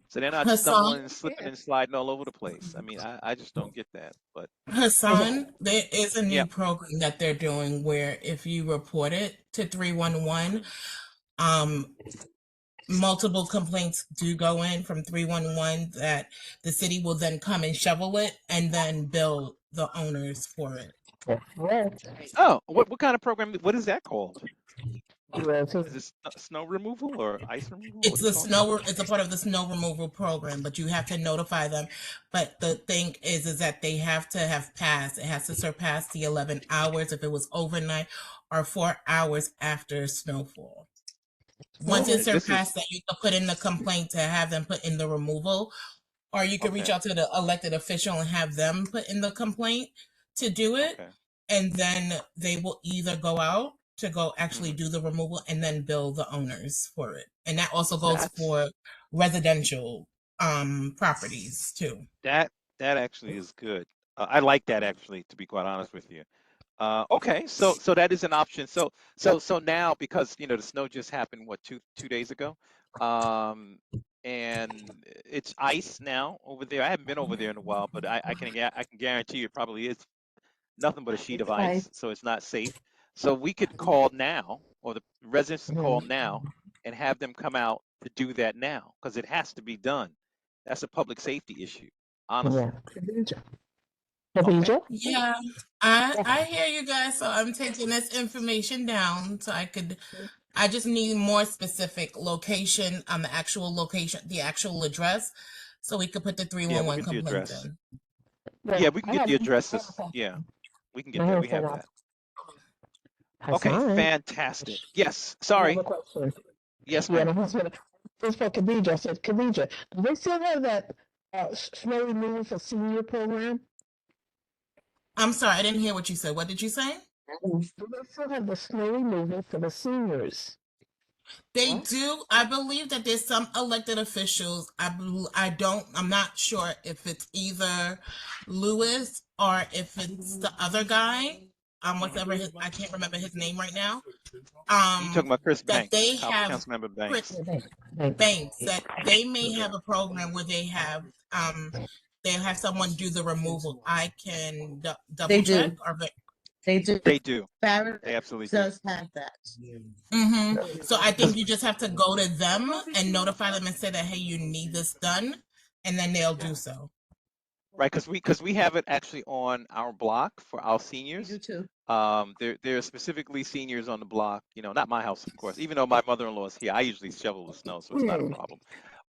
so they're not Hassan, stumbling and slipping and sliding all over the place. I mean, I just don't get that. But Hassan, there is a yeah. new program that they're doing where if you report it to 311, multiple complaints do go in from 311 that the city will then come and shovel it and then bill the owners for it. Oh, what kind of program? What is that called? Well, Is it snow removal or ice removal? What It's is it called? it's a part of the snow removal program, but you have to notify them. But the thing is that they have to have passed. It has to surpass the 11 hours if it was overnight or 4 hours after snowfall. Once it surpassed that, you can put in the complaint to have them put in the removal, or you can reach out to the elected official and have them put in the complaint to do it. Okay. And then they will either go out to go actually do the removal and then bill the owners for it. And that also goes for residential properties too. That actually is good. I like that actually, to be quite honest with you. Okay, so that is an option. So now, because the snow just happened, what, two days ago, and it's ice now over there. I haven't been over there in a while, but I can guarantee you it probably is nothing but a sheet of ice, so it's not safe. So we could call now, or the residents can call now and have them come out to do that now, because it has to be done. That's a public safety issue, honestly. Khadija? Yeah, I hear you guys. So I'm taking this information down so I just need more specific location on the actual location, the actual address, so we could put the 311 complaint in. Yeah, we can get the addresses. Yeah, we can get that. We have that. Okay, fantastic. Yes, sorry. Yes, ma'am. Just for Khadija, I said, Khadija, do they still have that snow removal for senior program? I'm sorry, I didn't hear what you said. What did you say? Do they still have the snow removal for the seniors? They do. I believe that there's some elected officials. I'm not sure if it's either Lewis or if it's the other guy. Whatever I can't remember his name right now. You talking about Chris Banks? They have Councilmember Banks. Banks, that they may have a program where they have someone do the removal. I can double check. They do. They do. Farragut they absolutely does have that. So I think you just have to go to them and notify them and say that, hey, you need this done, and then they'll do so. Right, because we have it actually on our block for our seniors. We do too. There are specifically seniors on the block, you know, not my house, of course, even though my mother-in-law is here. I usually shovel the snow, so it's not a problem.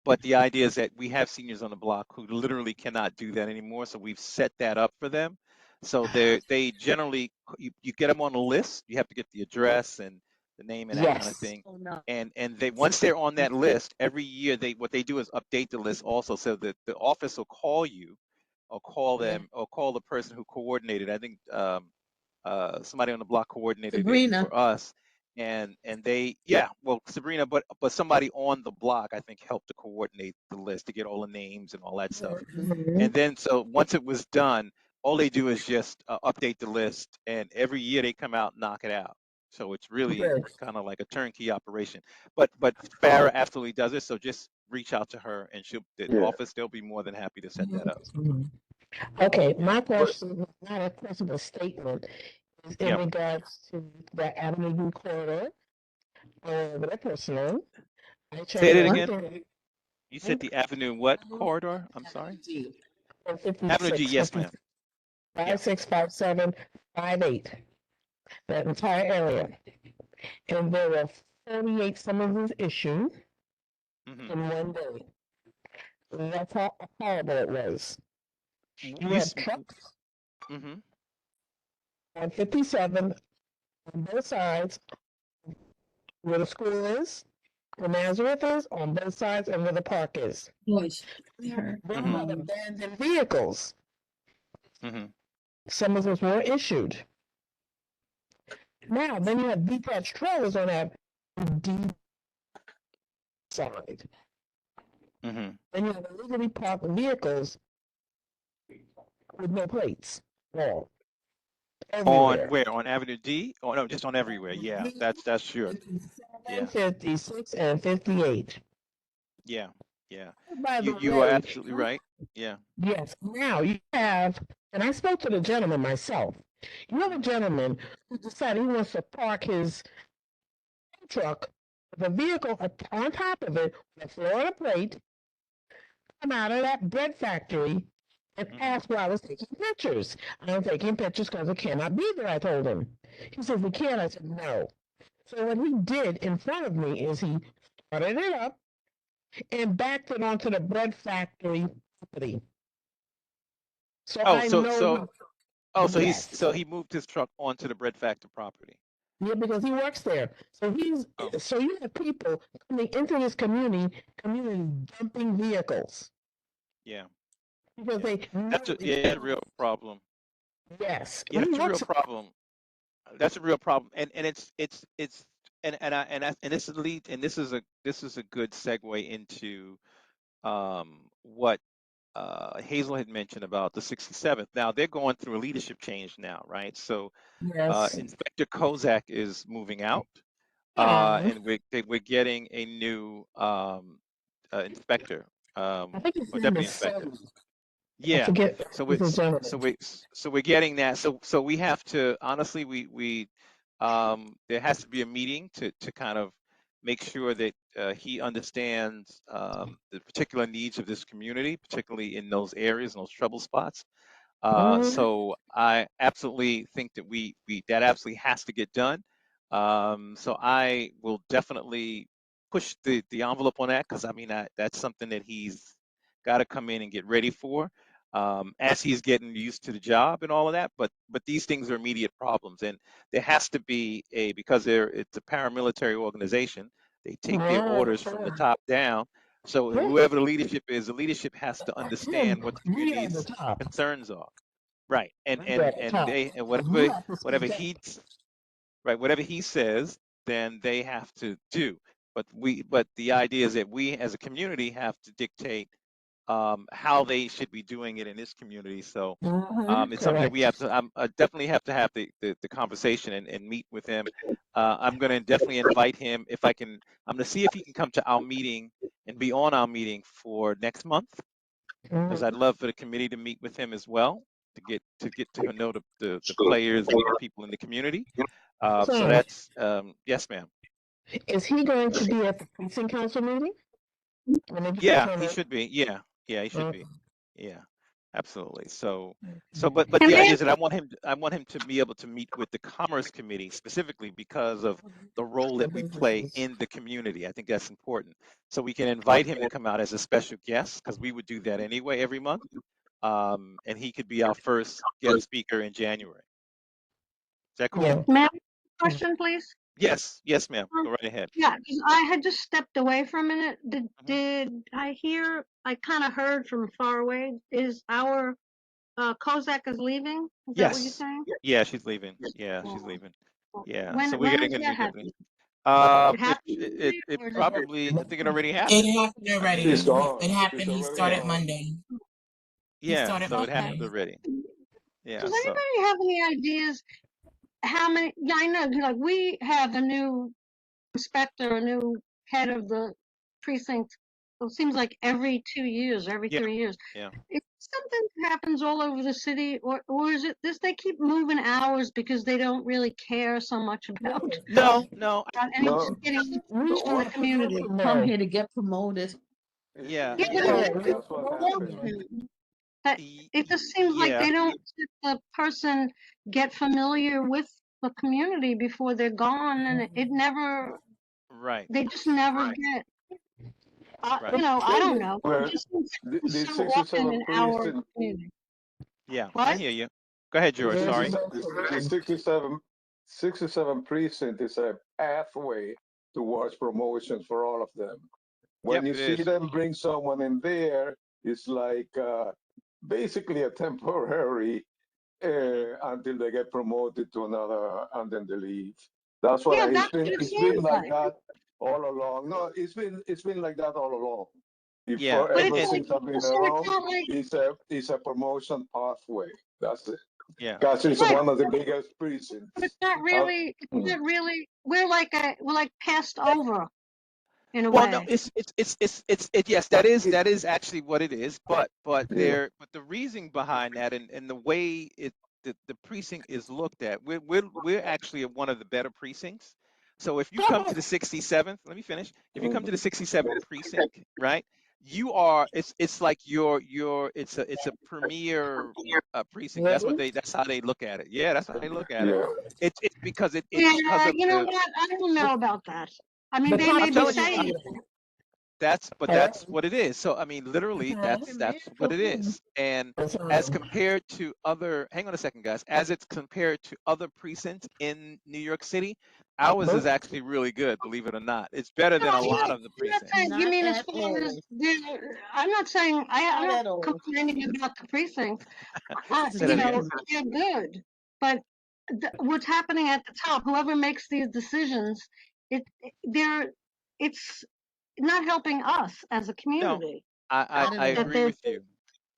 But the idea is that we have seniors on the block who literally cannot do that anymore. So we've set that up for them. So they generally, you get them on a list. You have to get the address and the name and that kind of Yes. thing. And they, once they're on that list, every year what they do is update the list also, so that the office will call you or call them or call the person who coordinated. I think somebody on the block coordinated it Sabrina. for us. And they, yeah, well, Sabrina, but somebody on the block, I think, helped to coordinate the list to get all the names and all that stuff. And then, so once it was done, all they do is just update the list, and every year they come out and knock it out. So it's really kind of like a turnkey operation. But Farah absolutely does it. So just reach out to her, and the office, they'll be more than happy to set that up. Okay, my question, not a question, but a statement, is in Yep. regards to the Avenue U corridor. With a person, I checked Say it one again. thing. You said the Avenue what corridor? I'm sorry. On Avenue G, yes, ma'am. 565758. That entire area. And there were 48 summonses issued in one day. That's how horrible it was. You had trucks on 57 on both sides, where the school is, where Nazareth is, on both sides, and where the park is. Then you had abandoned vehicles. Some of those were issued. Now, then you have detached trailers on that D side. Then you have illegally parked vehicles with no plates. Well, on where? On Avenue D? Oh no, just on everywhere. Yeah, that's sure. Yeah. 56 and 58. Yeah, yeah. By the You way, are absolutely right. Yeah. Yes. Now you have, and I spoke to the gentleman myself. You have a gentleman who decided he wants to park his truck with a vehicle on top of it with a Florida plate, come out of that bread factory and ask why I was taking pictures. I'm taking pictures because it cannot be there, I told him. He said, we can. I said, no. So what he did in front of me is he started it up and backed it onto the bread factory property. So so he moved his truck onto the bread factory property. Yeah, because he works there. So so you have people coming into this community dumping vehicles. Yeah. Because that's a real problem. Yes. Yeah, that's a real problem. That's a real problem. And this is a good segue into what Hazel had mentioned about the 67th. Now they're going through a leadership change now, right? So Inspector Kozak is moving out, and we're getting a new inspector, I think his or name deputy is inspector. Sonny. Yeah. So we're getting that. So we have to, honestly, we there has to be a meeting to kind of make sure that he understands the particular needs of this community, particularly in those areas, in those trouble spots. So I absolutely think that that absolutely has to get done. So I will definitely push the envelope on that, because I mean that's something that he's got to come in and get ready for as he's getting used to the job and all of that. But these things are immediate problems, and there has to be because it's a paramilitary organization. They take their orders from the top down. So whoever the leadership is, the leadership has to understand what the community's concerns are. Right. And whatever he says, then they have to do. But the idea is that we as a community have to dictate how they should be doing it in this community. So it's something that we have to, I definitely have to have the conversation and meet with him. I'm going to definitely invite him if I can. I'm going to see if he can come to our meeting and be on our meeting for next month, because I'd love for the committee to meet with him as well, to get to know the players and the people in the community. So that's yes, ma'am. Is he going to be at the precinct council meeting? Yeah, he should be. Yeah, he should be. Yeah. Absolutely. So Mhm. but And the then, idea is that I want him to be able to meet with the Commerce Committee specifically because of the role The that we play businesses. in the community. I think that's important. So we can invite him to come out as a special guest because we would do that anyway every month. And he could be our first guest speaker in January. Is that cool? Yeah. ma'am, question, please. Yes, yes, ma'am. Go right ahead. Yeah, 'cause I had just stepped away for a minute. Did Mhm. did I hear? I kind of heard from far away. Is our Kozak is leaving? Is that what you're Yes. saying? Yeah, she's leaving. Yeah, she's Oh, leaving. oh. Yeah. So When we're when getting is a that new deputy. happening? It It happened already, or did it? probably I think it already It happened. happened I already. She's mean, It gone. happened. She's He already started gone. Monday. He yeah, started so it Okay. happened Monday. already. Yeah, Does so anybody have any ideas how many? Yeah, I know. Like we have a new inspector, a new head of the precinct. It seems like every 2 years, every yeah, 3 years. yeah. If something happens all over the city, or is it this? They keep moving hours because they don't really care so much about No, no, any No, getting We no, to the what? want people community. to come No. here to get promoted. yeah, Yeah, but so Yeah. That's what happened. that it just seems like yeah, they don't let the person get familiar with the community before they're gone, and it never. right, They just never get. right. I don't know. It Well, just seems the so often 67 in our precinct, community. Yeah, I What? hear you. Go ahead, the George. There's Sorry. 67, no the solution. 67 precinct is a pathway towards promotions for all of them. When Yep, you it see is. them bring someone in there, it's like basically a temporary until they get promoted to another and then they leave. That's what Yeah, it's that's been. what it It's been seems like like. that all along. No, it's been like that all along. Yeah, But Ever it's and like since I've been so it's around, not like it's a promotion pathway. That's it. yeah. Because it's right. one of the biggest But precincts. it's not really. It's Mm. not really. We're like passed over in a Well, no, way. yes, that is actually what it is. But Yeah. the reason behind that and the way the precinct is looked at, we're actually at one of the better precincts. So if you come to the 67th, let me finish. If you come to the 67th precinct, right, you are it's like it's a premier precinct. Really? That's how they look at it. Yeah, that's how they look at it. Yeah. It's because it's because Yeah, of you know the what? I don't know about that. I mean, The they may I'm be telling you. saying population. That's Hello? what it is. So I mean, literally, that's what it is. And That's as compared to other, hang on a second, guys. As it's compared to other precincts in New York City, ours is actually really good. Believe it or not, it's better no, than a lot of the I'm not precincts. saying. You Not mean as at far as all. I'm not saying I'm Not not at all. complaining about the precincts. Say that again. They're good, but what's happening at the top, whoever makes these decisions, they're it's not helping us as a No, community. I Not at I all. That agree they're with you.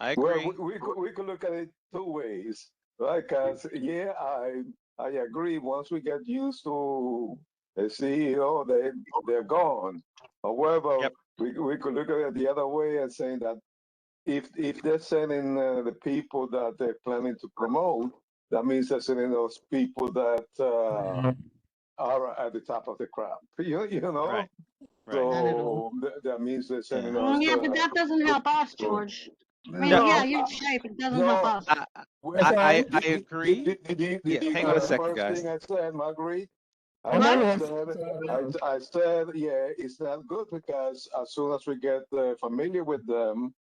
I Well, agree. we could look at it two ways, right? Because yeah, I agree. Once we get used to the CEO, they're gone. However, Yep. we could look at it the other way and saying that if they're sending the people that they're planning to promote, that means they're sending those people that are at the top of the crop. You know, Right. Right. Not at all. so that means they're Yeah. sending us. yeah, but that doesn't help us, George. I mean, No, yeah, No, you're right, but it doesn't help no. us. Well, That's all. I did agree. Yeah. you Hang hear on a the second, first guys. thing I said, Marguerite? I'm What? on I said, yeah, it's not good because as soon as we get familiar with them,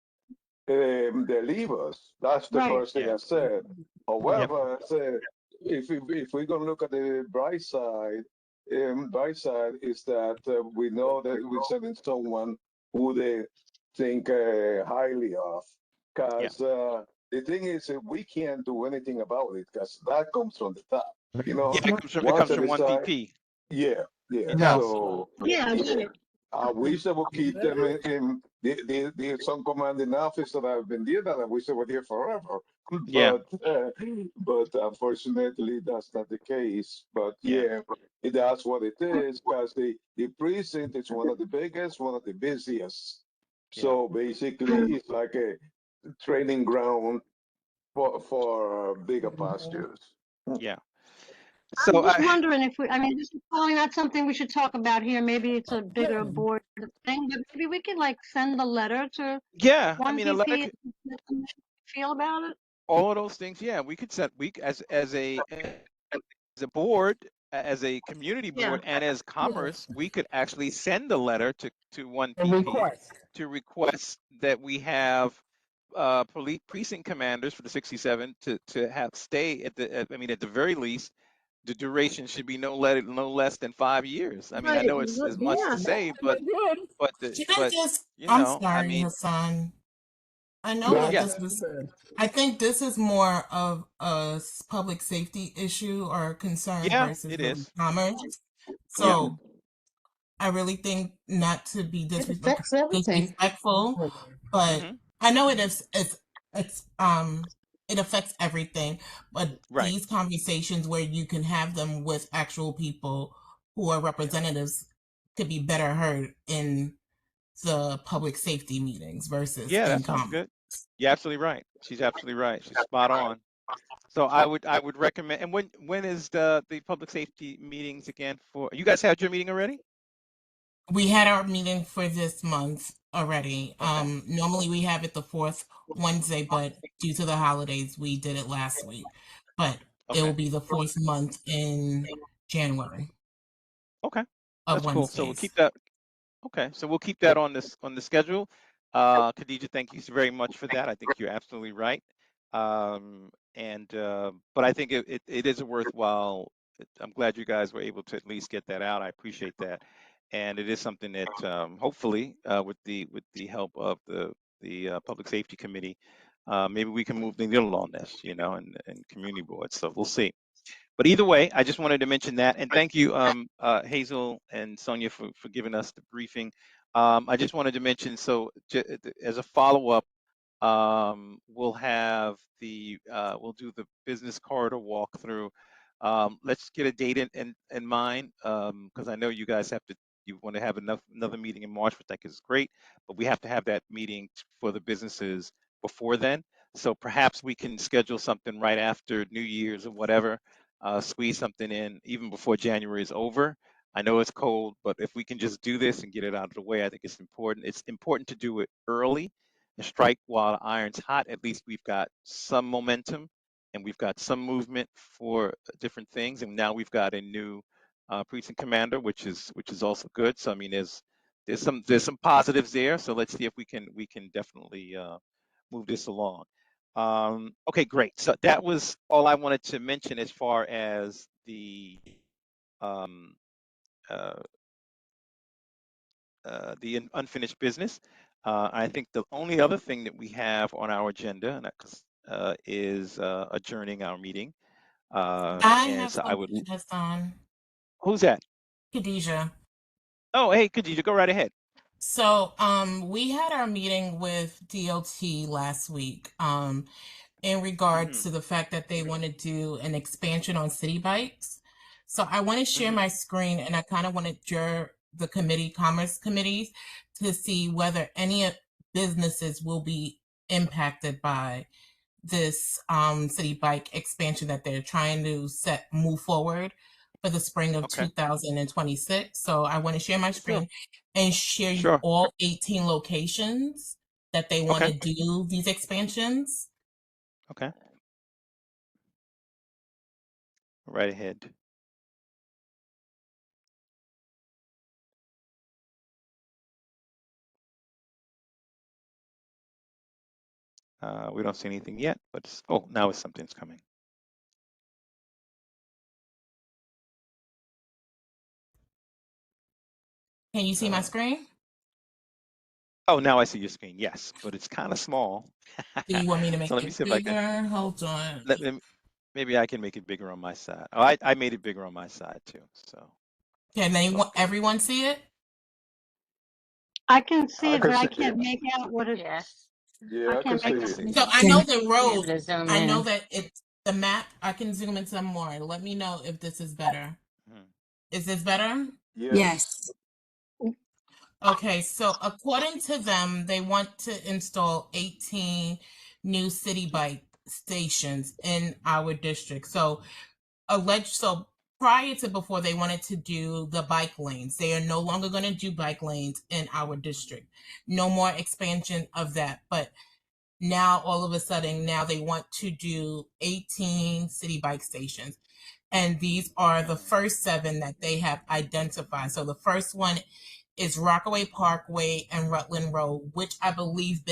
they leave us. That's the Right. first thing Yeah. I said. Yep. However, I said, if we're going to look at the bright side is that we know that we're sending someone who they think highly of. Yeah. Because the thing is, we can't do anything about it because that comes from the top. You know, Yeah. It once comes they from one decide, VP. yeah, yeah. It No. does. So Yeah, I get yeah, it. I wish they would keep them in the some commanding office that I've been there that I wish they were there forever. Yeah. But unfortunately that's not the case. But Yeah. yeah, that's what it is because the precinct is one of the biggest, one of the busiest. Yeah. So basically it's like a training ground for bigger pastures. Yeah. I'm So just wondering if I mean, this is probably not something we should talk about here. Maybe it's a bigger board thing, but maybe we could like send a letter to yeah. I one mean, a letter. VP. feel about it? All of those things, yeah, we could set, as a board, as a community board, Yeah. and as commerce, we could actually send a letter to one A PP request. to request that we have police precinct commanders for the 67 to have stay at at the very least, the duration should be no less than 5 years. I mean, I Right. know it's much Yeah, to that's say, what they did. Can I just, you I'm know, I sorry, mean, Hassan. I know Yeah, that yes, this that's was, good. I think this is more of a public safety issue or concern yeah, versus it really is. commerce. Yeah. So I really think not to be It affects everything. disrespectful, but Hmm. I know it's it affects everything, but Right. these conversations where you can have them with actual people who are representatives could be better heard in the public safety meetings versus Yeah, in that sounds common. good. You're absolutely right. She's absolutely right. She's spot on. So I would recommend. And when is the public safety meetings again for? You guys had your meeting already? We had our meeting for this month already. Okay. Normally we have it the fourth Wednesday, but due to the holidays, we did it last week. But it will Okay. be the fourth month in January Okay. of That's cool. So we'll Wednesdays. keep that. Okay. So we'll keep that on the schedule. Khadija, thank you very much for that. I think you're absolutely right. But I think it is a worthwhile. I'm glad you guys were able to at least get that out. I appreciate that, and it is something that hopefully with the help of the public safety committee, maybe we can move the needle on this, and community boards. So we'll see. But either way, I just wanted to mention that, and thank you, Hazel and Sonia, for giving us the briefing. I just wanted to mention, so as a follow-up, we'll do the business corridor walkthrough. Let's get a date in mind, because I know you guys you want to have another meeting in March, which I think is great, but we have to have that meeting for the businesses before then. So perhaps we can schedule something right after New Year's or whatever, squeeze something in even before January is over. I know it's cold, but if we can just do this and get it out of the way, I think it's important. It's important to do it early and strike while the iron's hot. At least we've got some momentum and we've got some movement for different things. And now we've got a new precinct commander, which is also good. So I mean, there's some positives there. So let's see if we can definitely move this along. Okay, great. So that was all I wanted to mention as far as um, uh, the unfinished business. I think the only other thing that we have on our agenda is adjourning our meeting. I And have so I would. something, Hassan. Who's that? Khadijah. Oh, hey, Khadija, go right ahead. So, we had our meeting with DOT last week, in regards to the fact that they want to do an expansion on city bikes. So I want to share my screen, and I kind of wanted the commerce committees to see whether any businesses will be impacted by this city bike expansion that they're trying to move forward for the spring of Okay. 2026. So I want to share my screen and share you Sure. all 18 locations that they want to Okay. do these expansions. Okay. Right ahead. We don't see anything yet, but now something's coming. Can you see my screen? Oh, now I see your screen. Yes, but it's kind of small. Do you want me to make So let me it see if I can. bigger? Hold on. Maybe I can make it bigger on my side. Oh, I made it bigger on my side too. So. Can everyone see it? I can see I it, can but I see can't it. make out what it's. Yes. Yeah, I can can't see make it. out. So I know the Be road. able to zoom I know in. that it's the map. I can zoom in some more. Let me know if this is better. Is this better? Yes. Okay, so according to them, they want to install 18 new city bike stations in our district. So prior to before, they wanted to do the bike lanes. They are no longer going to do bike lanes in our district. No more expansion of that. But Now, all of a sudden, now they want to do 18 city bike stations. And these are the first 7 that they have identified. So the first one is Rockaway Parkway and Rutland Road, which I believe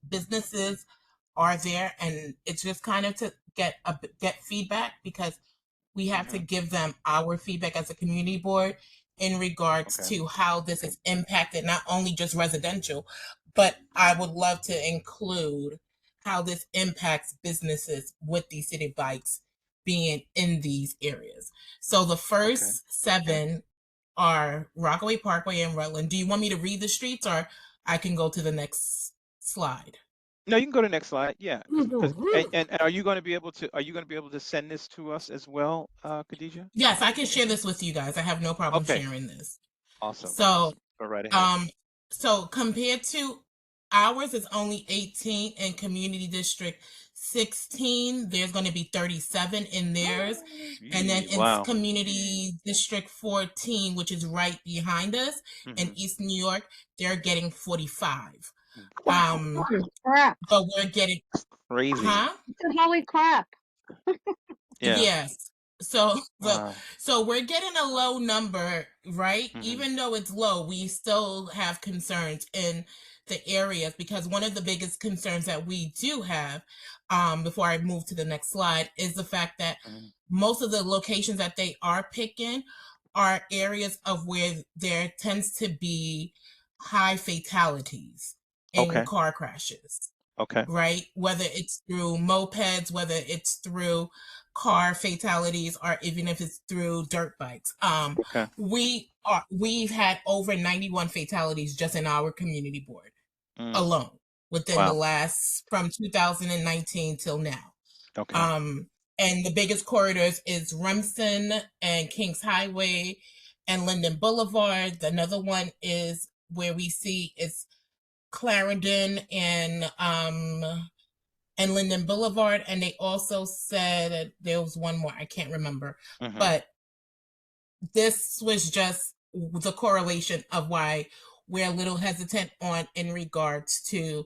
businesses are there. And it's just kind of to get feedback, because we have to give them our feedback as a community board in regards to how this has impacted not only just residential, but I would love to include how this impacts businesses with these city bikes being in these areas. So the first 7 are Rockaway Parkway and Rutland. Do you want me to read the streets, or I can go to the next slide? No, you can go to the next slide. Yeah, and are you going to be able to send this to us as well, Khadija? Yes, I can share this with you guys. I have no problem sharing this. Awesome. So go right ahead. So compared to ours is only 18 in Community District 16, there's going to be 37 in theirs. And then in Community District 14, which is right behind us in East New York, they're getting 45. Crap. But we're getting crazy. Holy crap. Yes. So so we're getting a low number, right? Even though it's low, we still have concerns in the areas, because one of the biggest concerns that we do have, before I move to the next slide, is the fact that most of the locations that they are picking are areas of where there tends to be high fatalities in car crashes. Right? Whether it's through mopeds, whether it's through car fatalities, or even if it's through dirt bikes. We've had over 91 fatalities just in our community board alone within the last, from 2019 till now. And the biggest corridors is Remsen and Kings Highway and Linden Boulevard. Another one is where we see it's Clarendon and Linden Boulevard, and they also said there was one more, I can't remember, but this was just the correlation of why we're a little hesitant on in regards to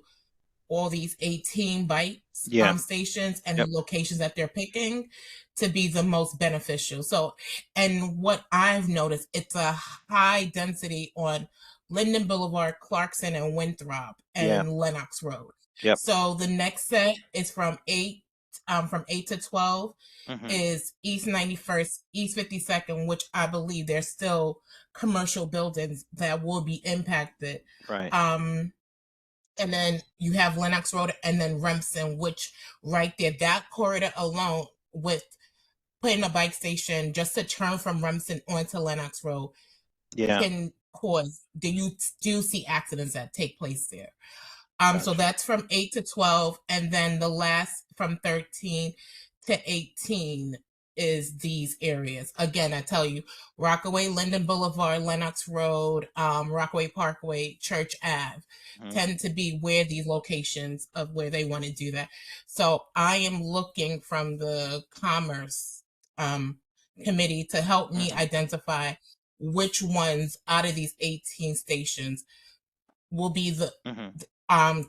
all these 18 bike stations and the locations that they're picking to be the most beneficial. So, and what I've noticed, it's a high density on Linden Boulevard, Clarkson, and Winthrop, and Lenox Road. So the next set is from 8 to 12 is East 91st, East 52nd, which I believe there's still commercial buildings that will be impacted. And then you have Lenox Road and then Remsen, which right there, that corridor alone, with putting a bike station just to turn from Remsen onto Lenox Road, can cause, you do see accidents that take place there. So that's from 8 to 12, and then the last from 13 to 18 is these areas. Again, I tell you, Rockaway, Linden Boulevard, Lenox Road, Rockaway Parkway, Church Ave tend to be where these locations of where they want to do that. So I am looking from the Commerce Committee to help me identify which ones out of these 18 stations will be the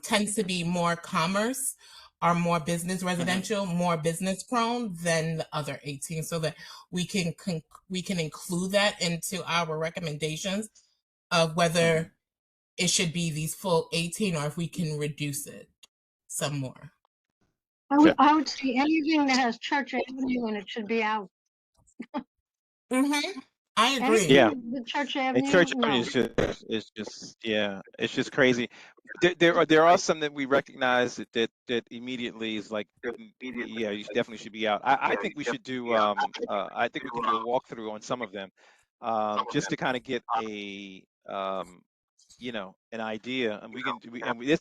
tends to be more commerce, are more business residential, more business prone than the other 18, so that we can include that into our recommendations of whether it should be these full 18 or if we can reduce it some more. I would say anything that has Church Avenue and it should be out. I agree. The Church Avenue. Avenue is just it's just crazy. There are some that we recognize that immediately is like, you definitely should be out. I think we should do I think we can do a walkthrough on some of them, just to kind of get a an idea, and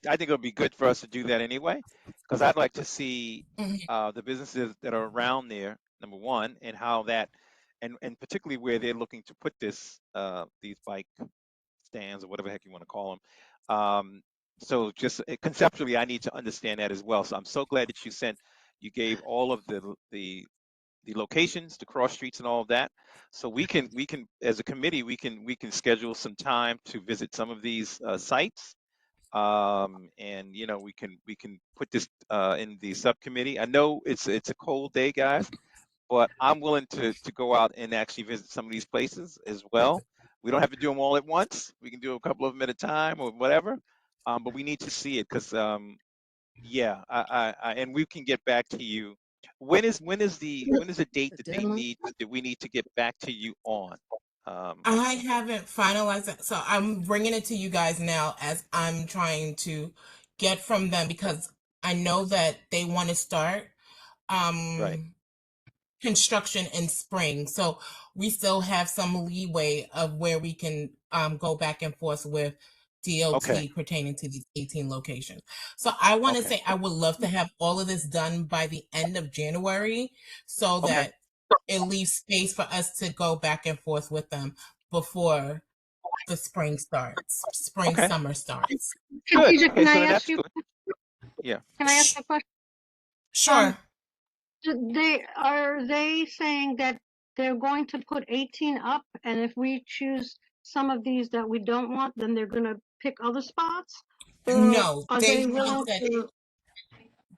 I think it'll be good for us to do that anyway, because I'd like to see the businesses that are around there, number one, and how that. And particularly where they're looking to put these bike stands or whatever the heck you want to call them. So just conceptually, I need to understand that as well. So I'm so glad that you gave all of the locations, the cross streets, and all of that. So we can as a committee we can schedule some time to visit some of these sites and you know we can put this in the subcommittee. I know it's a cold day, guys, but I'm willing to go out and actually visit some of these places as well. We don't have to do them all at once. We can do a couple of them at a time or whatever. But we need to see it because yeah, and we can get back to you. When is the date The that deadline. we need to get back to you on? Um, I haven't finalized that, so I'm bringing it to you guys now as I'm trying to get from them because I know that they want to start right. construction in spring. So we still have some leeway of where we can go back and forth with Okay. DOT pertaining to these 18 locations. So I want to Okay. say I would love to have all of this done by the end of January so Okay. that it leaves space for us to go back and forth with them before the spring starts, Okay. summer starts. Good. Khadija, Okay. can So I then ask that's you, good. Yeah. can I ask a question? Sure. Are they saying that they're going to put 18 up, and if we choose some of these that we don't want, then they're gonna pick other spots? Or No, are they they haven't willing said to?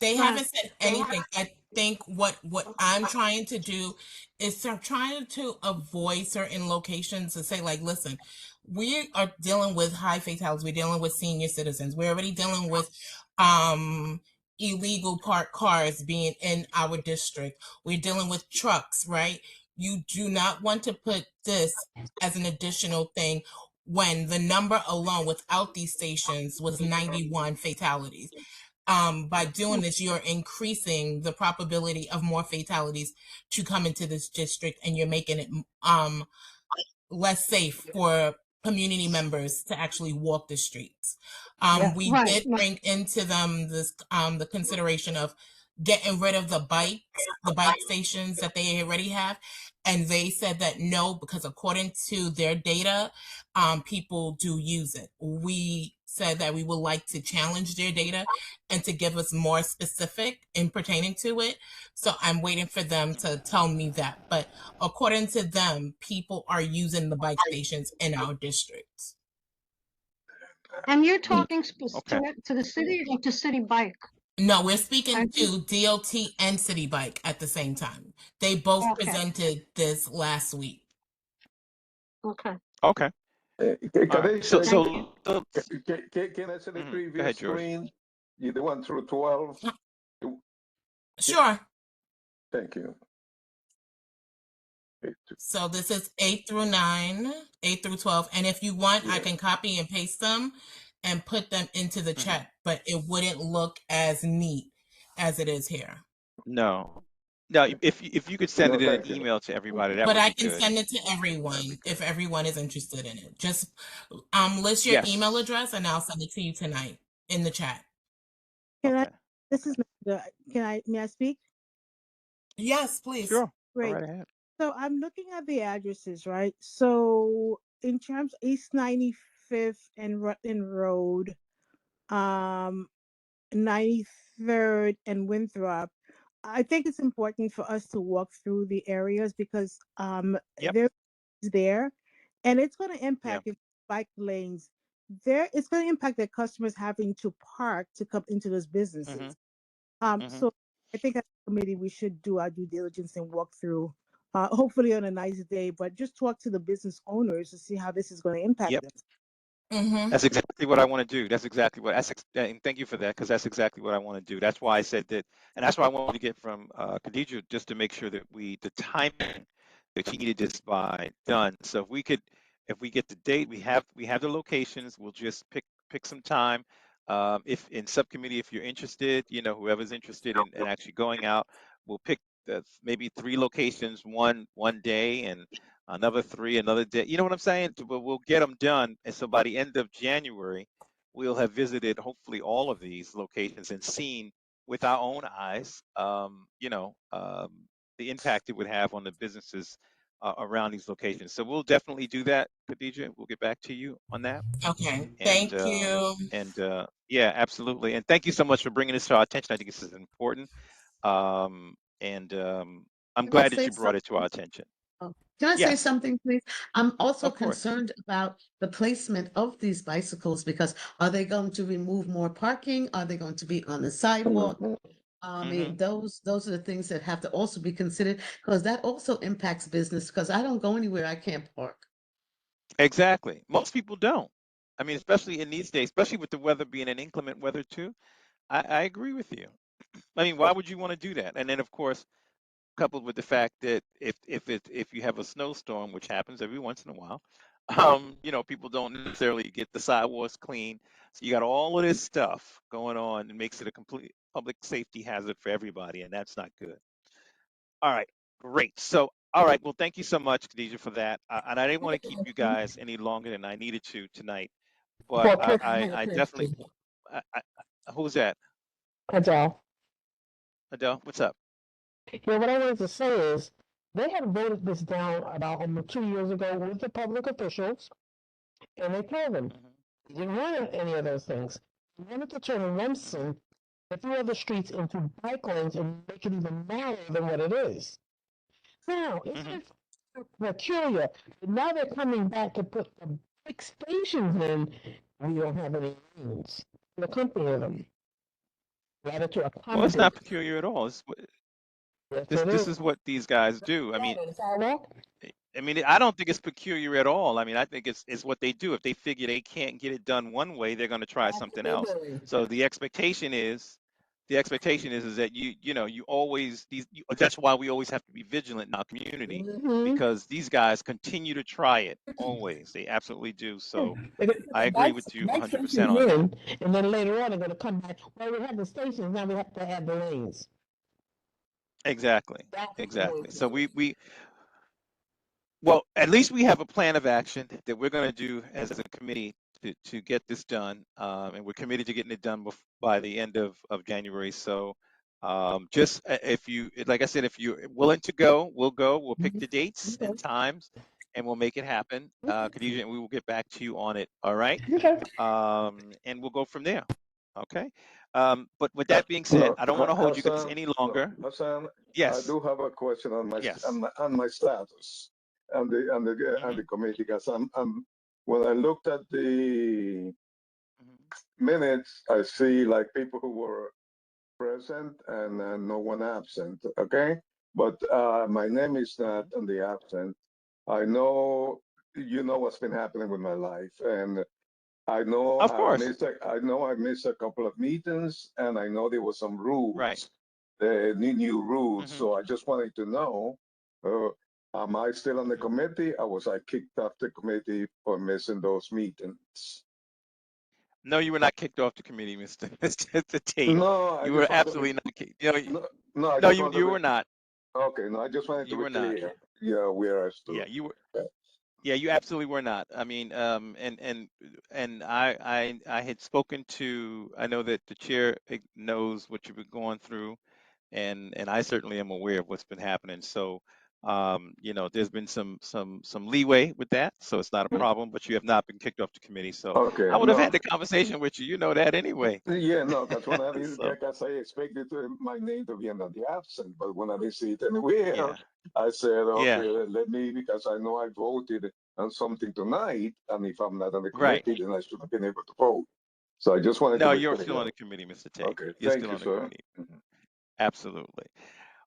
they Go ahead. haven't said anything. I think what I'm trying to do is I'm trying to avoid certain locations to say like, listen, we are dealing with high fatalities. We're dealing with senior citizens. We're already dealing with illegal parked cars being in our district. We're dealing with trucks, right? You do not want to put this as an additional thing when the number alone without these stations was 91 fatalities. By doing this, you're increasing the probability of more fatalities to come into this district, and you're making it less safe for community members to actually walk the streets. Yeah. We Right, did right. bring into them this the consideration of getting rid of the bike stations that they already have, and they said that no, because according to their data, people do use it. We said that we would like to challenge their data and to give us more specific in pertaining to it. So I'm waiting for them to tell me that. But according to them, people are using the bike stations in our districts. And you're talking Okay. to the city or to City Bike? No, we're speaking I- to DOT and City Bike at the same time. They both Okay, presented this last week. okay. Okay. All right. So Thank you. Can I see the go previous ahead, George. screen? The one through 12? Sure. Thank you. So this is 8 through 9, 8 through 12. And if you want, I Yeah. can copy and paste them and put them into the chat, but it wouldn't look as neat as it is here. No. No, if you could send No, it in an thank you. email to everybody, that But would I be can good. send it to That'd be everyone good. if everyone is interested in it. Just list your email Yes. address and I'll send it to you tonight in the chat. Can I, Okay. this is, may I speak? Yes, please. Sure. Go Great. right ahead. So I'm looking at the addresses, right? So in terms East 95th and Rutland Road, 93rd and Winthrop, I think it's important for us to walk through the areas because Yep. there, and it's going to Yeah. impact if bike lanes there. It's going to impact the customers having to park to come into those businesses. So I think as a committee we should do our due diligence and walk through. Hopefully on a nice day, but just talk to the business owners to see how this is going to impact Yep. them. Mm-hmm. That's exactly what I want to do. That's exactly what. And thank you for that, because that's exactly what I want to do. That's why I said that, and that's why I wanted to get from Khadija, just to make sure that the timing that she needed this by done. So if we get the date, we have the locations. We'll just pick some time. If in subcommittee, if you're interested, whoever's interested in actually going out, we'll pick maybe 3 locations one day, and another 3 another day. You know what I'm saying? But we'll get them done, and so by the end of January, we'll have visited hopefully all of these locations and seen with our own eyes, the impact it would have on the businesses around these locations. So we'll definitely do that, Khadija. We'll get back to you on that. Okay. And Thank you. yeah, absolutely. And thank you so much for bringing this to our attention. I think this is important. I'm Can I glad that say you brought it to something? our attention. Oh, Can I say Yes, something, please? I'm also of course. concerned about the placement of these bicycles because are they going to remove more parking? Are they going to be on the sidewalk? I mean, those are the things that have to also be considered because that also impacts business because I don't go anywhere I can't park. Exactly. Most people don't. I mean, especially in these days, especially with the weather being an inclement weather too. I agree with you. I mean, why would you want to do that? And then, of course, coupled with the fact that if you have a snowstorm, which happens every once in a while, you know, people don't necessarily get the sidewalks clean. So you got all of this stuff going on and makes it a complete public safety hazard for everybody, and that's not good. All right, great. So, all right, well, thank you so much, Khadija, for that. And I didn't want to keep you guys any longer than I needed to tonight, but For quick, I had a I definitely, question. who's that? Adele. Adele, what's up? Yeah, what I wanted to say is they had voted this down about almost 2 years ago with the public officials, and they told them they didn't want any of those things. They wanted to turn Remsen, the few other streets, into bike lanes and make it even narrower than what it is. Now, isn't it peculiar that now they're coming back to put the bike stations in? We don't have any lanes to accompany them, rather to Well, it's accommodate. not peculiar at all. Yes, This it this is. is what these guys do. On the sidewalk? I mean, I don't think it's peculiar at all. I mean, I think it's what they do. If they figure they can't get it done one way, they're going to try something else. Absolutely. So the expectation is that you know you always that's why we always have to be vigilant in our community because these guys continue to try it always. They absolutely do. So I agree with you Bike 100% stations on that. in, and then later on they're going to come back. Well, we have the stations, now we have to add the lanes. Exactly. That's the way Exactly. it So goes. well, at least we have a plan of action that we're going to do as a committee to get this done, and we're committed to getting it done by the end of January. So, just if you, like I said, if you're willing to go, we'll go. We'll pick the dates and times, and we'll make it happen. Khadija, and we will get back to you on it. All right, Okay. and we'll go from there. Okay. But with that being said, No, I don't want to hold you guys Hassan, any no, longer. Hassan, I Yes. do have a question on Yes. my status and the committee because I'm when I looked at the minutes, I see like people who were present and no one absent. Okay, but my name is not on the absent. I know you know what's been happening with my life, and I know Of course. I missed a couple of meetings, and I know there were some rules, Right. the new rules. So I just wanted to know, am I still on the committee, or was I kicked off the committee for missing those meetings? No, you were not kicked off the committee, Mr. Tate. No, I You were just want to absolutely not kicked. You know, no, I no, just want to you be were not. okay. No, I just wanted to You be were not. clear. Yeah, where I stood. Yeah, you were. Yeah, you absolutely were not. I mean, and I had spoken to. I know that the chair knows what you've been going through, and I certainly am aware of what's been happening. So, you know, there's been some leeway with that, so it's not a problem. But you have not been kicked off the committee, so Okay, I would have no, had the conversation with you. You know that anyway. yeah, no, that's when I didn't, So because I expected my name to be under the absent, but when I didn't see it anywhere, yeah, I said, yeah, okay, let me, because I know I voted on something tonight, and if I'm not on the right. committee, then I should have been able to vote. So I just wanted to No, be you're still clear. on the committee, Mr. Tate. Okay, You're thank still you, on the sir. committee. Absolutely.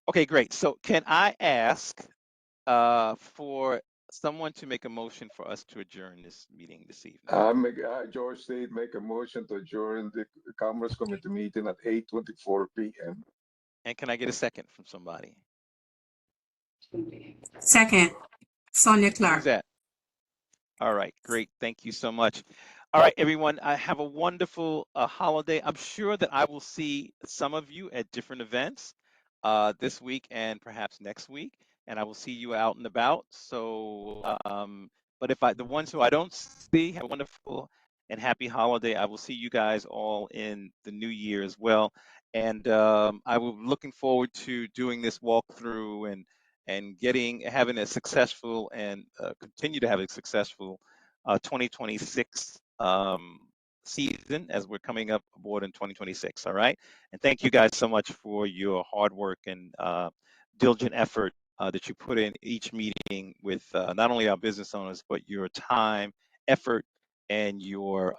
Okay, great. So can I ask for someone to make a motion for us to adjourn this meeting this evening? George State make a motion to adjourn the Commerce Committee meeting at 8:24 p.m. And can I get a second from somebody? Second, Sonia Who's Clark. that? All right, great. Thank you so much. All right, everyone, I have a wonderful holiday. I'm sure that I will see some of you at different events this week and perhaps next week, and I will see you out and about. So, but the ones who I don't see, have a wonderful and happy holiday. I will see you guys all in the new year as well. And I will be looking forward to doing this walkthrough and having a successful and continue to have a successful 2026 season as we're coming up aboard in 2026. All right, and thank you guys so much for your hard work and diligent effort that you put in each meeting with not only our business owners, but your time, effort, and your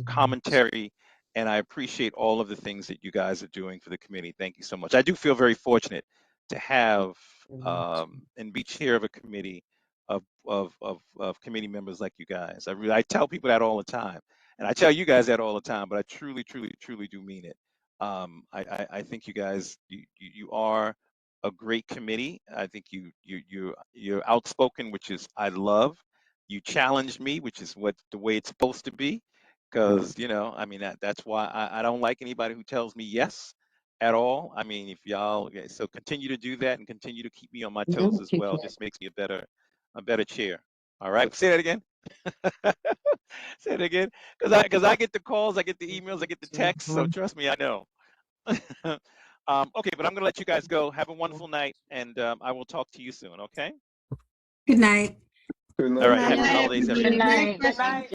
commentary. And I appreciate all of the things that you guys are doing for the committee. Thank you so much. I do feel very fortunate to have and be chair of a committee of committee members like you guys. I tell people that all the time, and I tell you guys that all the time. But I truly do mean it. I think you guys you are a great committee. I think you're outspoken, which is I love. You challenged me, which is the way it's supposed to be, because I mean that's why I don't like anybody who tells me yes at all. I mean, if y'all so continue to do that and continue to keep me on my toes as well. Just makes me a better chair. All right, say that again. Say it again, because I get the calls, I get the emails, I get the texts. So trust me, I know. Okay, but I'm gonna let you guys go. Have a wonderful night, and I will talk to you soon. Okay. Good night. Good All right. night. Happy holidays, everyone. Good night. Good night.